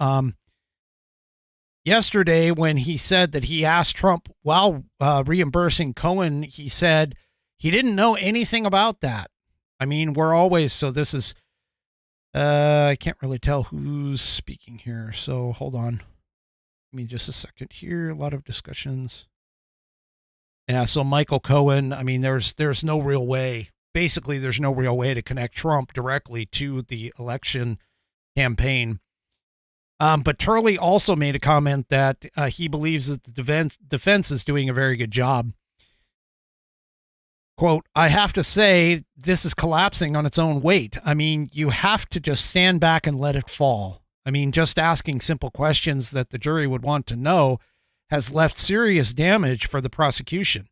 yesterday when he said that he asked Trump while reimbursing Cohen, he said he didn't know anything about that. I mean, so this is, I can't really tell who's speaking here, so hold on. Give me just a second here. A lot of discussions. Yeah, so Michael Cohen, I mean, there's no real way. Basically, there's no real way to connect Trump directly to the election campaign. But Turley also made a comment that he believes that the defense is doing a very good job. Quote, I have to say, this is collapsing on its own weight. I mean, you have to just stand back and let it fall. I mean, just asking simple questions that the jury would want to know has left serious damage for the prosecution.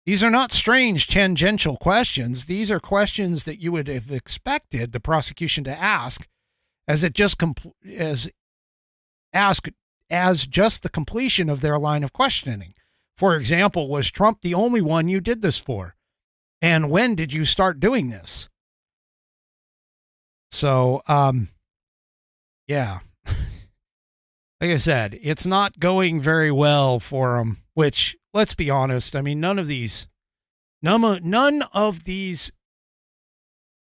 These are not strange tangential questions. These are questions that you would have expected the prosecution to ask as just the completion of their line of questioning. For example, was Trump the only one you did this for? And when did you start doing this? So, yeah, like I said, it's not going very well for them, which, let's be honest, I mean, none of these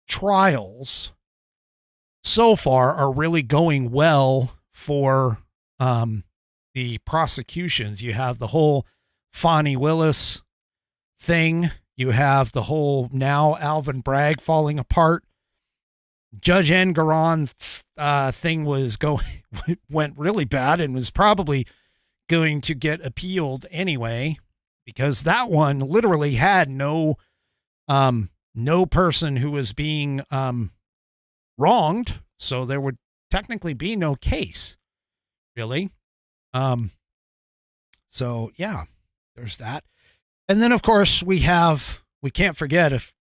trials so far are really going well for the prosecutions. You have the whole Fani Willis thing. You have the whole now Alvin Bragg falling apart. Judge Engoron's thing went really bad and was probably going to get appealed anyway, because that one literally had no person who was being wronged, so there would technically be no case, really. So yeah, there's that. And then of course we can't forget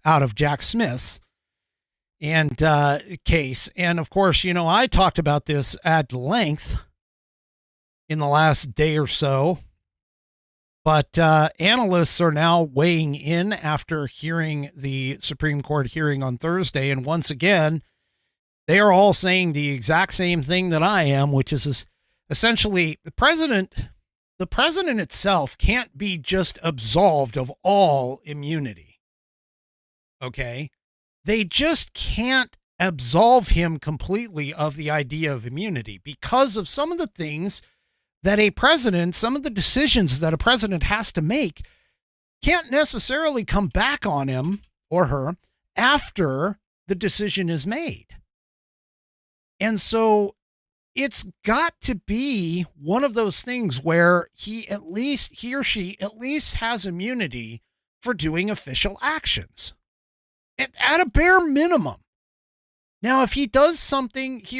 out of Jack Smith's and case. And of course, I talked about this at length in the last day or so, but analysts are now weighing in after hearing the Supreme Court hearing on Thursday. And once again, they are all saying the exact same thing that I am, which is essentially the president itself can't be just absolved of all immunity. Okay? They just can't absolve him completely of the idea of immunity because of some of the things that some of the decisions that a president has to make can't necessarily come back on him or her after the decision is made. And so it's got to be one of those things where he or she at least has immunity for doing official actions at a bare minimum. Now, if he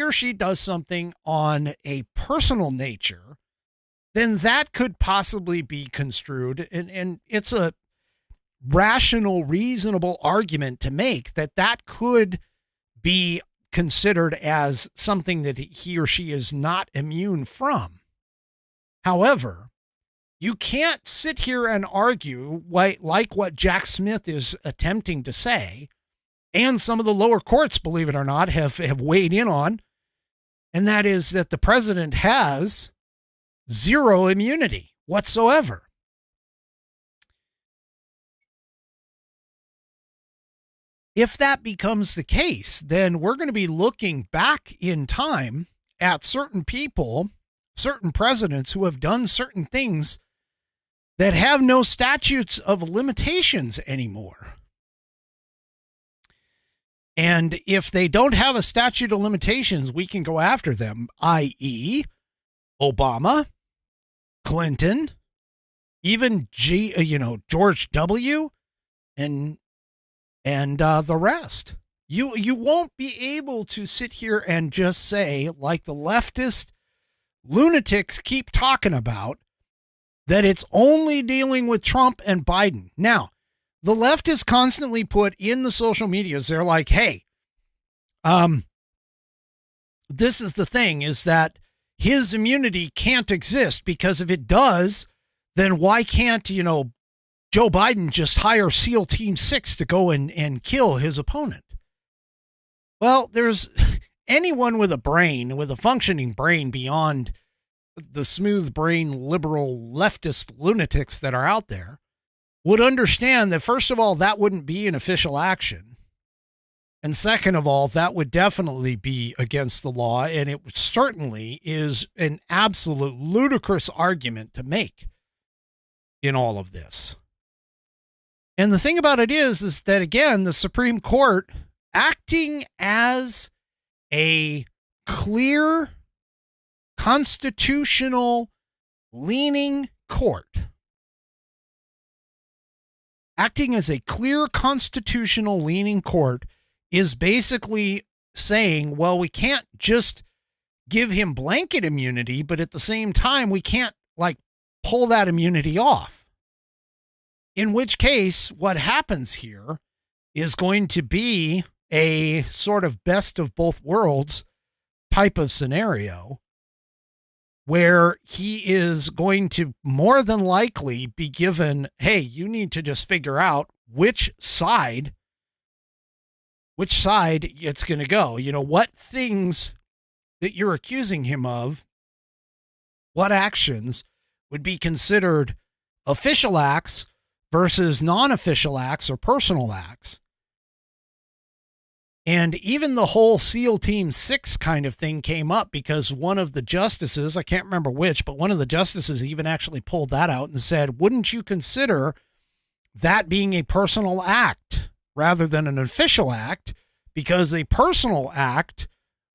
or she does something on a personal nature, then that could possibly be construed, and it's a rational, reasonable argument to make that could be considered as something that he or she is not immune from. However, you can't sit here and argue like what Jack Smith is attempting to say, and some of the lower courts, believe it or not, have weighed in on, and that is that the president has zero immunity whatsoever. If that becomes the case, then we're going to be looking back in time at certain people, certain presidents who have done certain things that have no statutes of limitations anymore. And if they don't have a statute of limitations, we can go after them, i.e., Obama, Clinton, even George W., and the rest. You won't be able to sit here and just say, like the leftist lunatics keep talking about, that it's only dealing with Trump and Biden. Now, the left is constantly put in the social medias. They're like, hey, this is the thing, is that his immunity can't exist, because if it does, then why can't, Joe Biden just hire SEAL Team 6 to go and kill his opponent? Well, there's anyone with a functioning brain beyond the smooth brain liberal leftist lunatics that are out there would understand that, first of all, that wouldn't be an official action. And second of all, that would definitely be against the law. And it certainly is an absolute ludicrous argument to make in all of this. And the thing about it is that, again, the Supreme Court, acting as a clear constitutional leaning court, is basically saying, well, we can't just give him blanket immunity, but at the same time, we can't pull that immunity off. In which case, what happens here is going to be a sort of best of both worlds type of scenario, where he is going to more than likely be given, hey, you need to just figure out which side it's going to go. What things that you're accusing him of, what actions would be considered official acts versus non-official acts or personal acts. And even the whole SEAL Team 6 kind of thing came up because one of the justices, I can't remember which, but one of the justices even actually pulled that out and said, wouldn't you consider that being a personal act rather than an official act? Because a personal act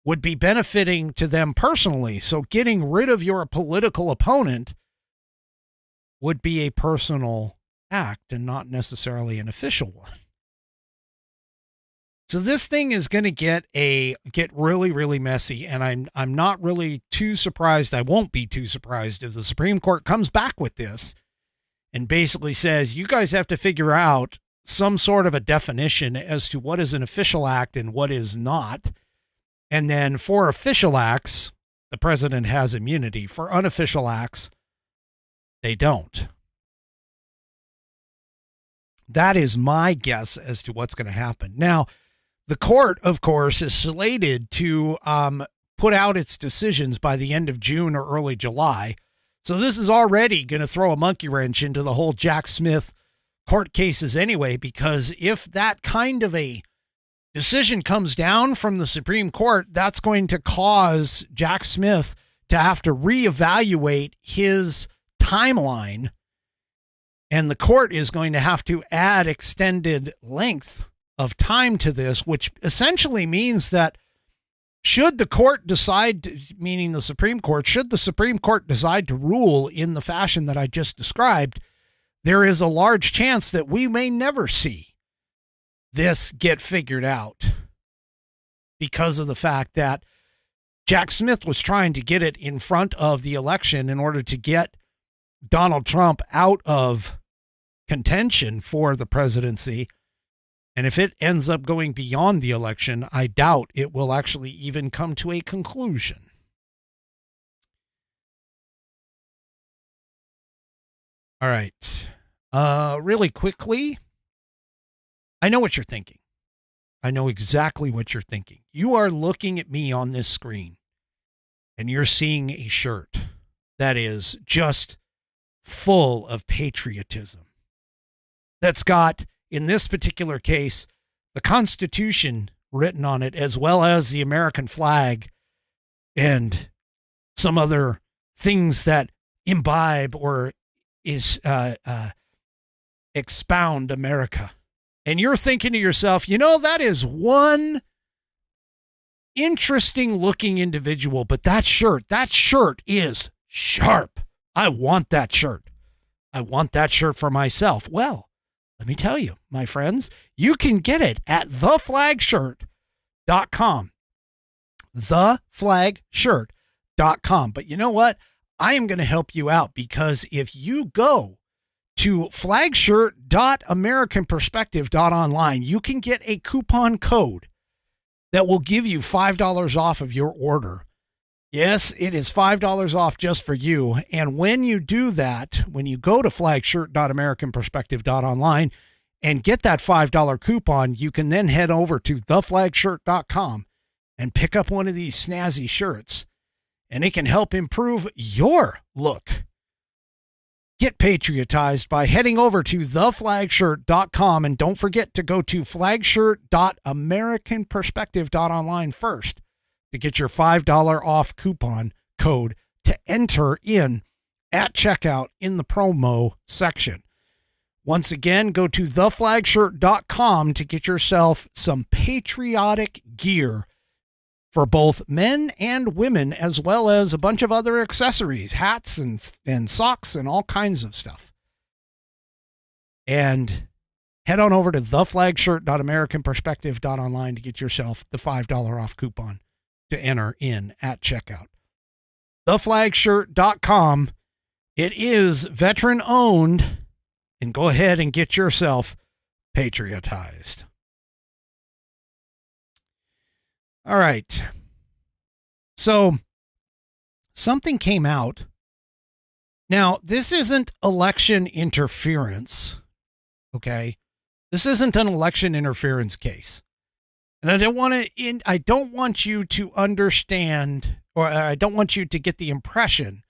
would be benefiting to them personally. So getting rid of your political opponent would be a personal act and not necessarily an official one. So this thing is going to get really, really messy, and I'm not really too surprised. I won't be too surprised if the Supreme Court comes back with this and basically says, you guys have to figure out some sort of a definition as to what is an official act and what is not. And then for official acts, the president has immunity. For unofficial acts, they don't. That is my guess as to what's going to happen. Now, the court, of course, is slated to put out its decisions by the end of June or early July. So this is already going to throw a monkey wrench into the whole Jack Smith court cases anyway, because if that kind of a decision comes down from the Supreme Court, that's going to cause Jack Smith to have to reevaluate his timeline, and the court is going to have to add extended length of time to this, which essentially means that should the court decide, meaning the Supreme Court, should the Supreme Court decide to rule in the fashion that I just described, there is a large chance that we may never see this get figured out because of the fact that Jack Smith was trying to get it in front of the election in order to get Donald Trump out of contention for the presidency. And if it ends up going beyond the election, I doubt it will actually even come to a conclusion. All right. Really quickly, I know what you're thinking. I know exactly what you're thinking. You are looking at me on this screen, and you're seeing a shirt that is just full of patriotism. That's got, in this particular case, the Constitution written on it, as well as the American flag and some other things that imbibe or expound America. And you're thinking to yourself, that is one interesting looking individual, but that shirt is sharp. I want that shirt. I want that shirt for myself. Well, let me tell you, my friends, you can get it at theflagshirt.com. Theflagshirt.com. But you know what? I am going to help you out, because if you go to flagshirt.americanperspective.online, you can get a coupon code that will give you $5 off of your order. Yes, it is $5 off just for you. And when you do that, when you go to flagshirt.americanperspective.online and get that $5 coupon, you can then head over to theflagshirt.com and pick up one of these snazzy shirts, and it can help improve your look. Get patriotized by heading over to theflagshirt.com, and don't forget to go to flagshirt.americanperspective.online first to get your $5 off coupon code to enter in at checkout in the promo section. Once again, go to theflagshirt.com to get yourself some patriotic gear for both men and women, as well as a bunch of other accessories, hats and socks and all kinds of stuff. And head on over to theflagshirt.americanperspective.online to get yourself the $5 off coupon to enter in at checkout. Theflagshirt.com. It is veteran owned, and go ahead and get yourself patriotized. All right. So something came out. Now, this isn't election interference. Okay. This isn't an election interference case. And I don't want you to understand, or I don't want you to get the impression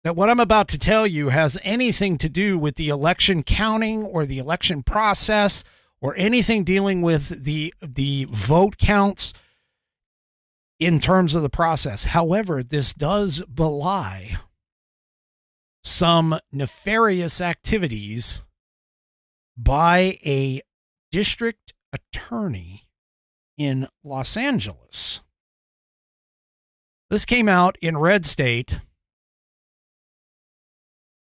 that what I'm about to tell you has anything to do with the election counting or the election process or anything dealing with the vote counts in terms of the process. However, this does belie some nefarious activities by a district attorney in Los Angeles. This came out in Red State.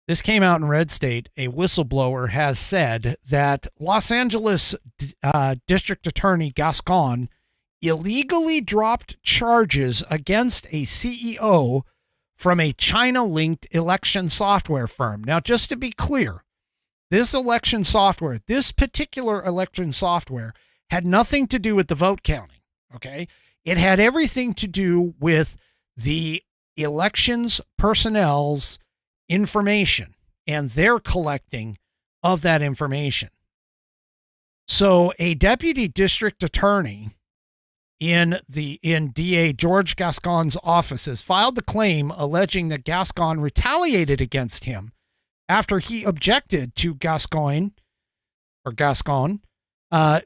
A whistleblower has said that Los Angeles District Attorney Gascon illegally dropped charges against a CEO from a China-linked election software firm. Now, just to be clear, this particular election software had nothing to do with the vote counting, okay? It had everything to do with the elections personnel's information and their collecting of that information. So a deputy district attorney in DA George Gascon's office has filed the claim alleging that Gascon retaliated against him after he objected to Gascon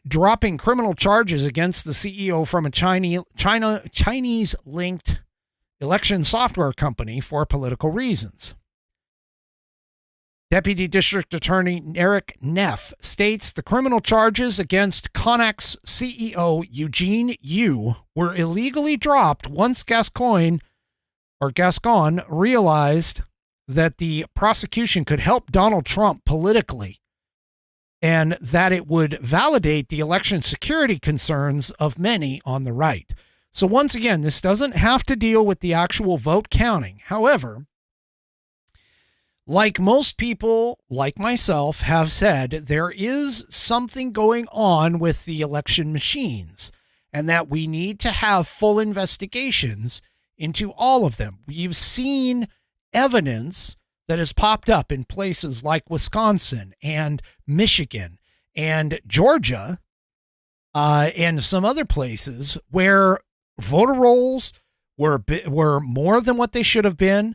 dropping criminal charges against the CEO from a Chinese-linked election software company for political reasons. Deputy District Attorney Eric Neff states the criminal charges against Connex CEO Eugene Yu were illegally dropped once Gascon realized that the prosecution could help Donald Trump politically and that it would validate the election security concerns of many on the right. So once again, this doesn't have to deal with the actual vote counting. However, like most people, like myself, have said, there is something going on with the election machines and that we need to have full investigations into all of them. You've seen evidence that has popped up in places like Wisconsin and Michigan and Georgia and some other places where voter rolls were more than what they should have been.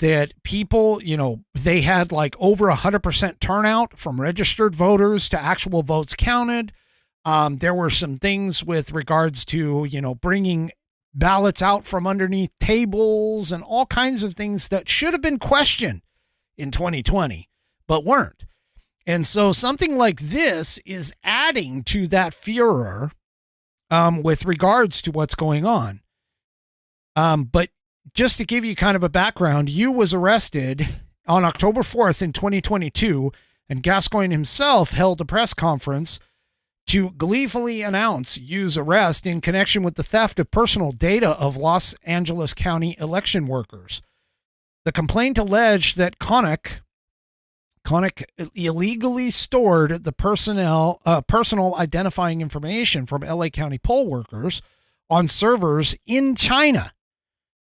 That people, they had like over 100% turnout from registered voters to actual votes counted. There were some things with regards to, bringing ballots out from underneath tables and all kinds of things that should have been questioned in 2020, but weren't. And so something like this is adding to that furor with regards to what's going on. But just to give you kind of a background, Yu was arrested on October 4th in 2022, and Gascoigne himself held a press conference to gleefully announce Yu's arrest in connection with the theft of personal data of Los Angeles County election workers. The complaint alleged that Connick illegally stored the personal identifying information from LA County poll workers on servers in China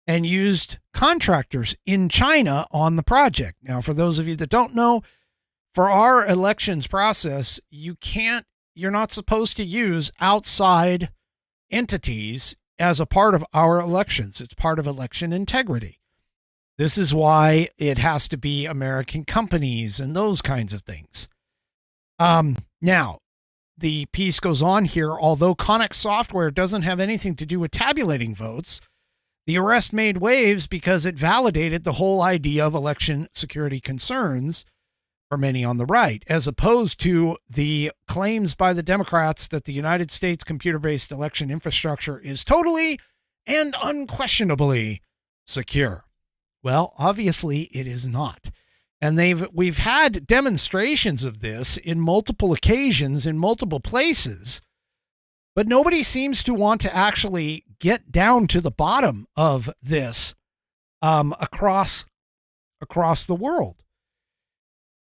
and used contractors in China on the project. Now, for those of you that don't know, for our elections process, you're not supposed to use outside entities as a part of our elections. It's part of election integrity. This is why it has to be American companies and those kinds of things. Now, the piece goes on here. Although Connex software doesn't have anything to do with tabulating votes, the arrest made waves because it validated the whole idea of election security concerns for many on the right, as opposed to the claims by the Democrats that the United States computer-based election infrastructure is totally and unquestionably secure. Well, obviously it is not. And we've had demonstrations of this in multiple occasions in multiple places, but nobody seems to want to actually get down to the bottom of this across the world.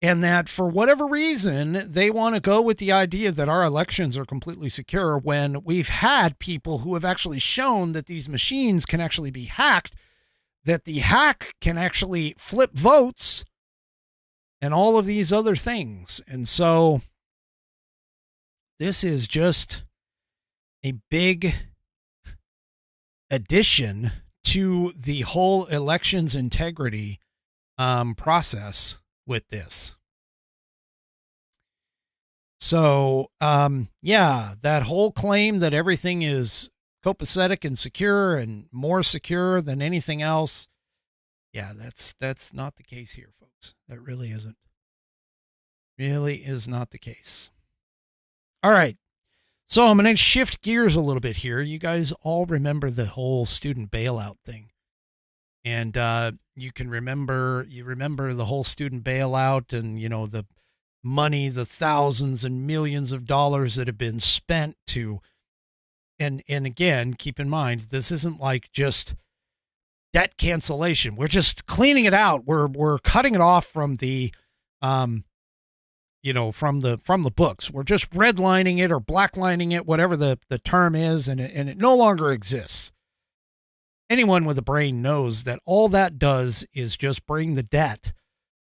And that for whatever reason, they want to go with the idea that our elections are completely secure when we've had people who have actually shown that these machines can actually be hacked, that the hack can actually flip votes and all of these other things. And so this is just a big addition to the whole elections integrity process with this. So, that whole claim that everything is copacetic and secure and more secure than anything else. Yeah, that's not the case here, folks. That really isn't. Really is not the case. All right. So I'm going to shift gears a little bit here. You guys all remember the whole student bailout thing. And you remember the whole student bailout and, the money, the thousands and millions of dollars that have been spent to, and again, keep in mind, this isn't like just debt cancellation. We're just cleaning it out. We're cutting it off from the, from the books. We're just redlining it or blacklining it, whatever the term is, and it no longer exists. Anyone with a brain knows that all that does is just bring the debt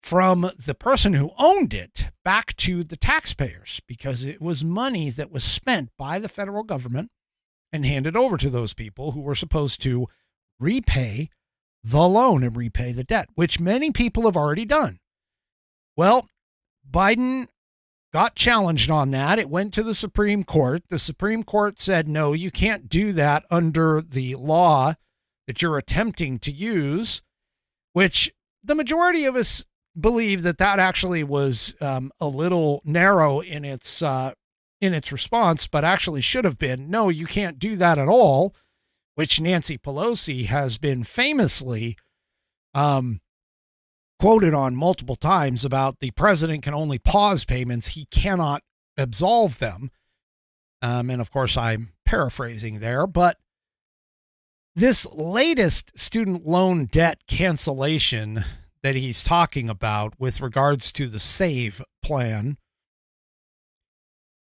from the person who owned it back to the taxpayers, because it was money that was spent by the federal government and handed over to those people who were supposed to repay the loan and repay the debt, which many people have already done. Well, Biden got challenged on that. It went to the Supreme Court. The Supreme Court said, no, you can't do that under the law that you're attempting to use, which the majority of us believe that that actually was a little narrow in its response, but actually should have been, no, you can't do that at all, which Nancy Pelosi has been famously quoted on multiple times about the president can only pause payments. He cannot absolve them. And of course, I'm paraphrasing there, but this latest student loan debt cancellation that he's talking about with regards to the SAVE plan.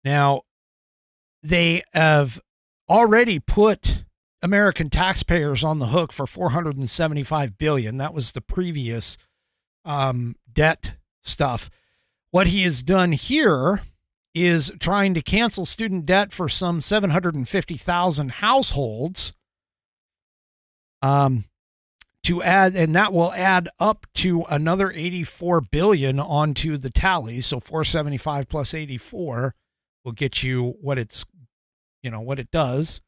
Now, they have already put American taxpayers on the hook for $475 billion. That was the previous debt stuff. What he has done here is trying to cancel student debt for some 750,000 households. To add, and that will add up to another 84 billion onto the tally. So 475 plus 84 will get you what it's, what it does.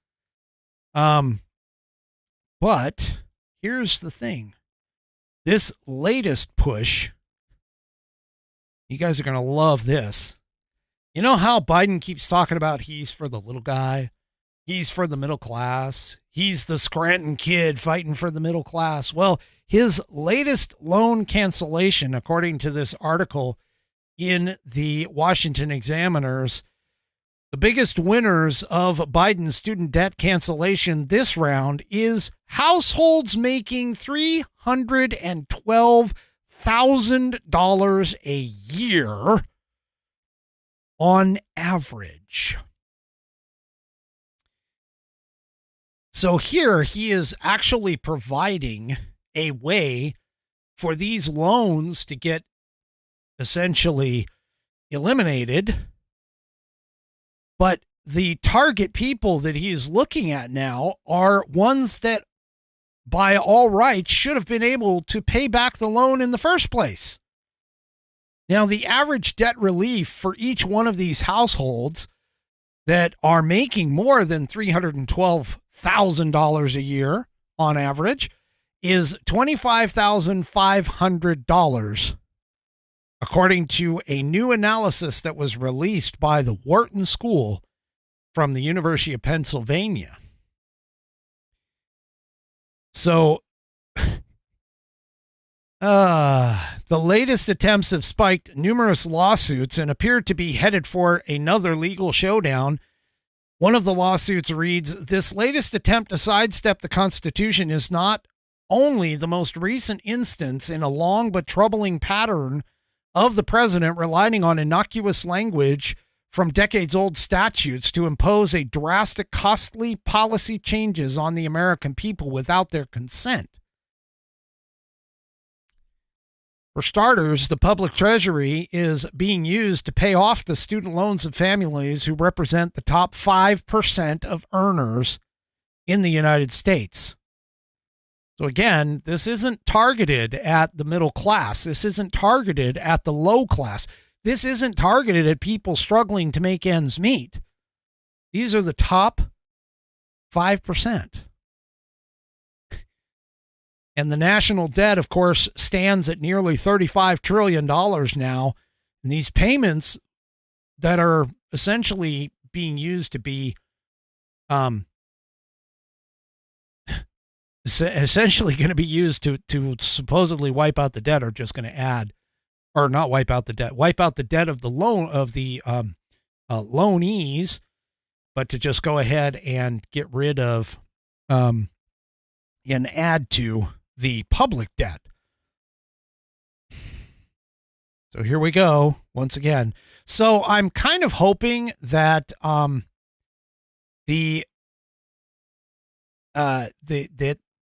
But here's the thing. This latest push, you guys are going to love this. You know how Biden keeps talking about he's for the little guy? He's for the middle class. He's the Scranton kid fighting for the middle class. Well, his latest loan cancellation, according to this article in the Washington Examiners, the biggest winners of Biden's student debt cancellation this round is households making $312,000 a year on average. So here he is actually providing a way for these loans to get essentially eliminated. But the target people that he's looking at now are ones that by all rights should have been able to pay back the loan in the first place. Now, the average debt relief for each one of these households that are making more than $312,000 a year on average is $25,500, according to a new analysis that was released by the Wharton School from the University of Pennsylvania. So, the latest attempts have spiked numerous lawsuits and appear to be headed for another legal showdown. One of the lawsuits reads, "This latest attempt to sidestep the Constitution is not only the most recent instance in a long but troubling pattern of the president relying on innocuous language from decades-old statutes to impose a drastic, costly policy changes on the American people without their consent. For starters, the public treasury is being used to pay off the student loans of families who represent the top 5% of earners in the United States. So again, this isn't targeted at the middle class. This isn't targeted at the low class. This isn't targeted at people struggling to make ends meet. These are the top 5%. And the national debt, of course, stands at nearly $35 trillion now. And these payments that are essentially being used to be essentially going to be used to supposedly wipe out the debt are just going to add, or not wipe out the debt, wipe out the debt of the loan of the loanees, but to just go ahead and get rid of and add to the public debt. So here we go once again. So I'm kind of hoping that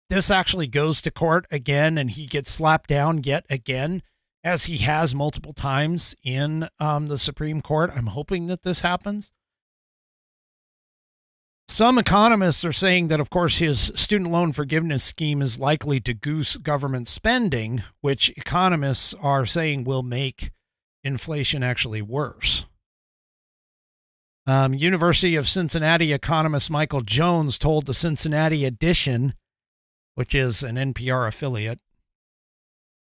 this actually goes to court again and he gets slapped down yet again, as he has multiple times in the Supreme Court. I'm hoping that this happens. Some economists are saying that, of course, his student loan forgiveness scheme is likely to goose government spending, which economists are saying will make inflation actually worse. University of Cincinnati economist Michael Jones told the Cincinnati Edition, which is an NPR affiliate,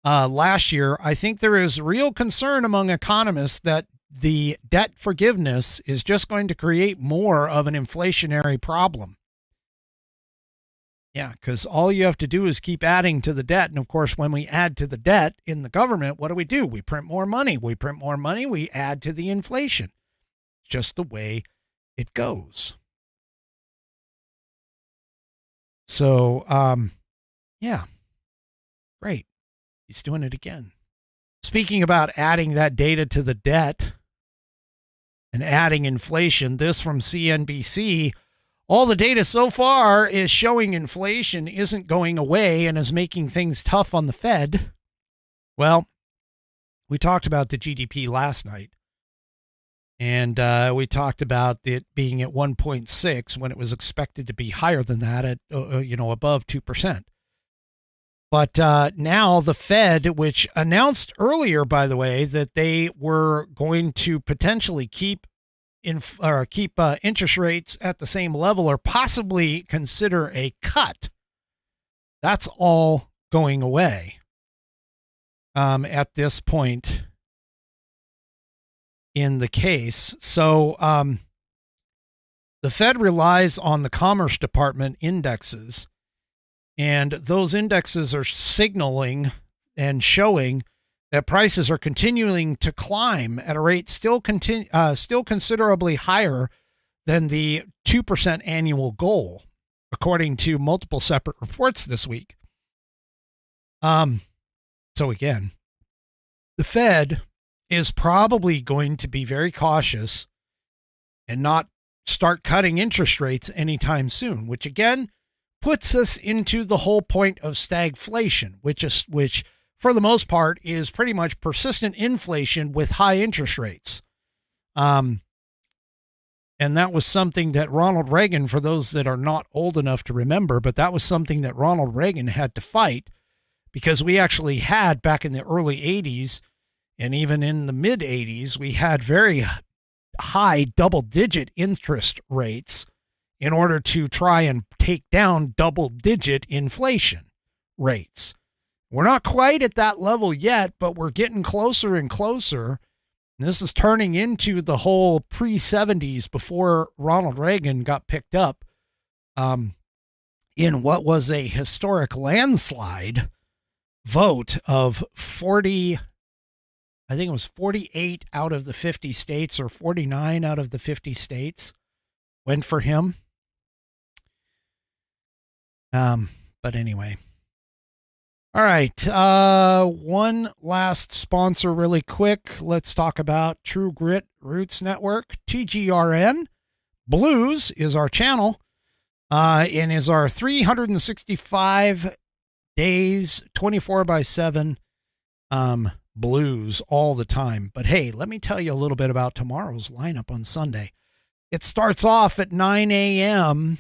last year, I think there is real concern among economists that the debt forgiveness is just going to create more of an inflationary problem. Yeah, because all you have to do is keep adding to the debt. And of course, when we add to the debt in the government, what do? We print more money. We print more money. We add to the inflation. It's just the way it goes. So, yeah, great. He's doing it again. Speaking about adding that data to the debt and adding inflation, this from CNBC. All the data so far is showing inflation isn't going away and is making things tough on the Fed. Well, we talked about the GDP last night, and we talked about it being at 1.6 when it was expected to be higher than that at above 2%. But now the Fed, which announced earlier, by the way, that they were going to potentially keep interest rates at the same level or possibly consider a cut. That's all going away at this point in the case. So the Fed relies on the Commerce Department indexes, and those indexes are signaling and showing that prices are continuing to climb at a rate still considerably higher than the 2% annual goal, according to multiple separate reports this week. So again, the Fed is probably going to be very cautious and not start cutting interest rates anytime soon, which again puts us into the whole point of stagflation, which for the most part is pretty much persistent inflation with high interest rates. And that was something that Ronald Reagan, for those that are not old enough to remember, but that was something that Ronald Reagan had to fight, because we actually had back in the early 80s and even in the mid 80s, we had very high double-digit interest rates in order to try and take down double-digit inflation rates. We're not quite at that level yet, but we're getting closer and closer. And this is turning into the whole pre-70s before Ronald Reagan got picked up in what was a historic landslide vote of 40, I think it was 48 out of the 50 states or 49 out of the 50 states went for him. But anyway. All right. One last sponsor really quick. Let's talk about True Grit Roots Network, TGRN. Blues is our channel and is our 365 days, 24/7 blues all the time. But hey, let me tell you a little bit about tomorrow's lineup on Sunday. It starts off at 9 a.m.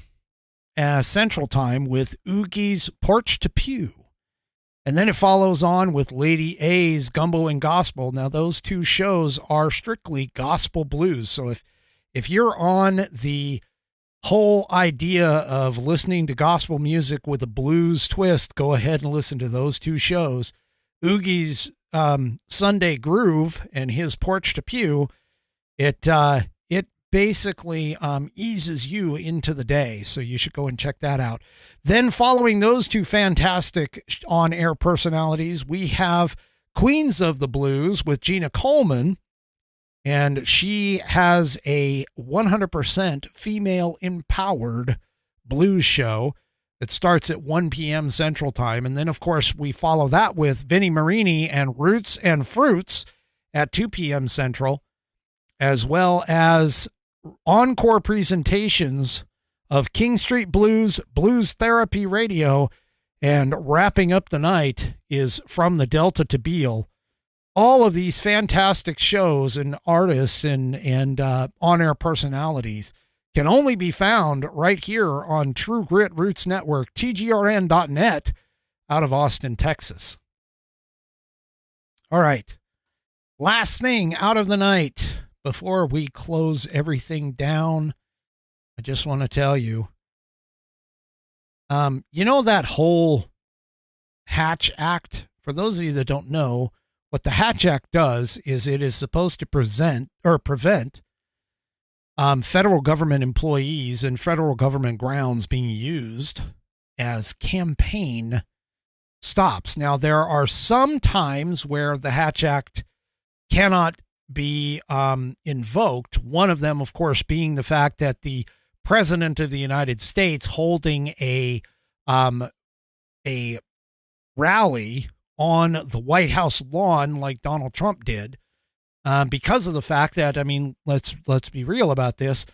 Central Time with Oogie's Porch to Pew. And then it follows on with Lady A's Gumbo and Gospel. Now, those two shows are strictly gospel blues. So if you're on the whole idea of listening to gospel music with a blues twist, go ahead and listen to those two shows. Oogie's Sunday Groove and his Porch to Pew, it basically eases you into the day, so you should go and check that out. Then following those two fantastic on-air personalities, we have Queens of the Blues with Gina Coleman, and she has a 100% female-empowered blues show that starts at 1 p.m. Central Time. And then, of course, we follow that with Vinnie Marini and Roots and Fruits at 2 p.m. Central, as well as encore presentations of King Street Blues, Blues Therapy Radio, and wrapping up the night is From the Delta to Beale. All of these fantastic shows and artists and on-air personalities can only be found right here on True Grit Roots Network, TGRN.net, out of Austin, Texas. All right. Last thing out of the night before we close everything down, I just want to tell you, you know that whole Hatch Act for those of you that don't know, what the Hatch Act does is it is supposed to prevent federal government employees and federal government grounds being used as campaign stops. Now, there are some times where the Hatch Act cannot be invoked. One of them, of course, being the fact that the President of the United States holding a rally on the White House lawn like Donald Trump did, because of the fact that, I mean, let's be real about this.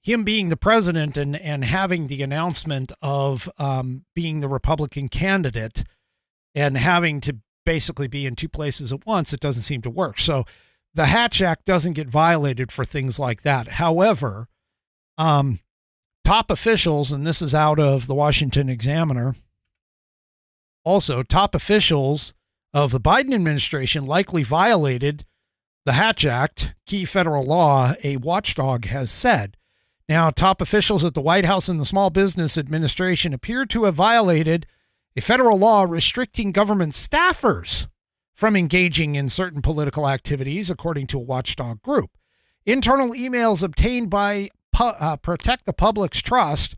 Him being the president and having the announcement of being the Republican candidate and having to basically be in two places at once, it doesn't seem to work. So the Hatch Act doesn't get violated for things like that. However, top officials, and this is out of the Washington Examiner, also top officials of the Biden administration likely violated the Hatch Act, key federal law, a watchdog has said. Now, top officials at the White House and the Small Business Administration appear to have violated a federal law restricting government staffers from engaging in certain political activities, according to a watchdog group. Internal emails obtained by Protect the Public's Trust,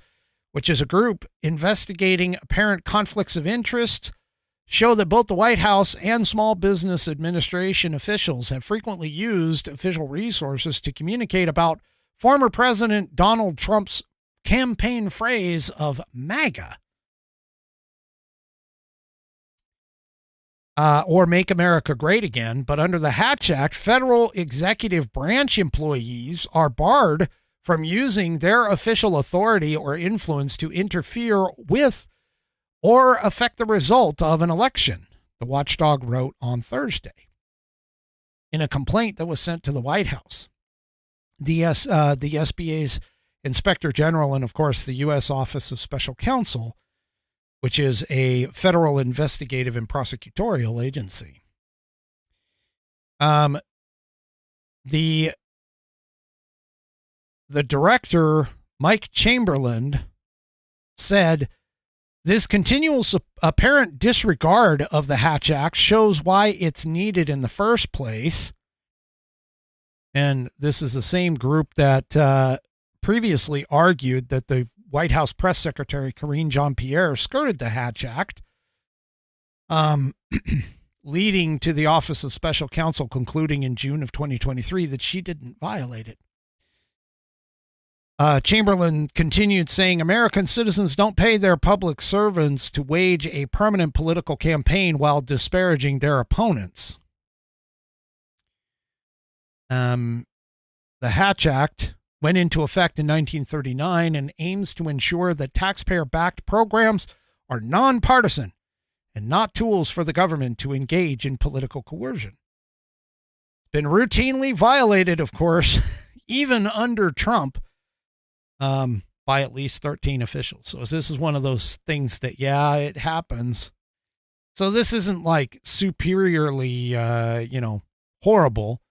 which is a group investigating apparent conflicts of interest, show that both the White House and Small Business Administration officials have frequently used official resources to communicate about former President Donald Trump's campaign phrase of MAGA, or Make America Great Again. But under the Hatch Act, federal executive branch employees are barred from using their official authority or influence to interfere with or affect the result of an election, the watchdog wrote on Thursday in a complaint that was sent to the White House. The SBA's Inspector General and, of course, the U.S. Office of Special Counsel, which is a federal investigative and prosecutorial agency. The director, Mike Chamberlain, said, "This continual apparent disregard of the Hatch Act shows why it's needed in the first place." And this is the same group that previously argued that the White House Press Secretary Karine Jean-Pierre skirted the Hatch Act, leading to the Office of Special Counsel concluding in June of 2023 that she didn't violate it. Chamberlain continued saying, "American citizens don't pay their public servants to wage a permanent political campaign while disparaging their opponents." The Hatch Act went into effect in 1939 and aims to ensure that taxpayer-backed programs are nonpartisan and not tools for the government to engage in political coercion. Been routinely violated, of course, even under Trump, by at least 13 officials. So this is one of those things that, yeah, it happens. So this isn't like superiorly, horrible.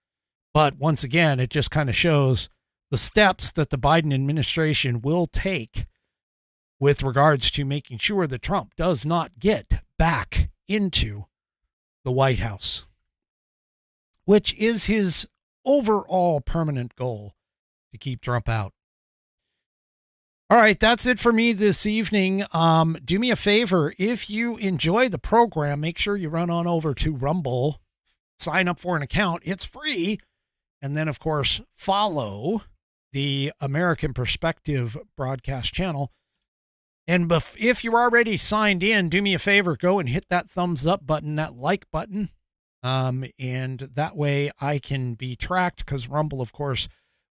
But once again, it just kind of shows the steps that the Biden administration will take with regards to making sure that Trump does not get back into the White House, which is his overall permanent goal, to keep Trump out. All right, that's it for me this evening. Do me a favor. If you enjoy the program, make sure you run on over to Rumble, sign up for an account. It's free. And then, of course, follow the American Perspective broadcast channel. And if you're already signed in, do me a favor, go and hit that thumbs up button, that like button. And that way I can be tracked, because Rumble, of course,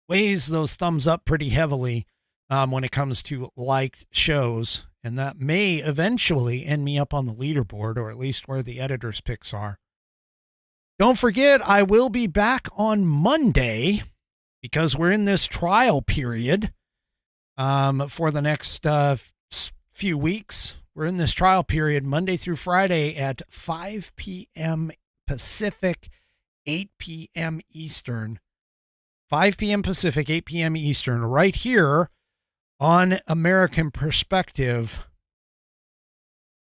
weighs those thumbs up pretty heavily when it comes to liked shows. And that may eventually end me up on the leaderboard, or at least where the editor's picks are. Don't forget, I will be back on Monday, because we're in this trial period for the next few weeks. We're in this trial period Monday through Friday at 5 p.m. Pacific, 8 p.m. Eastern. 5 p.m. Pacific, 8 p.m. Eastern, right here on American Perspective.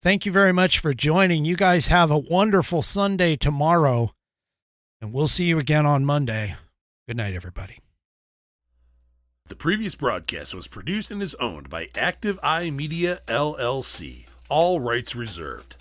Thank you very much for joining. You guys have a wonderful Sunday tomorrow, and we'll see you again on Monday. Good night, everybody. The previous broadcast was produced and is owned by Active Eye Media LLC. All rights reserved.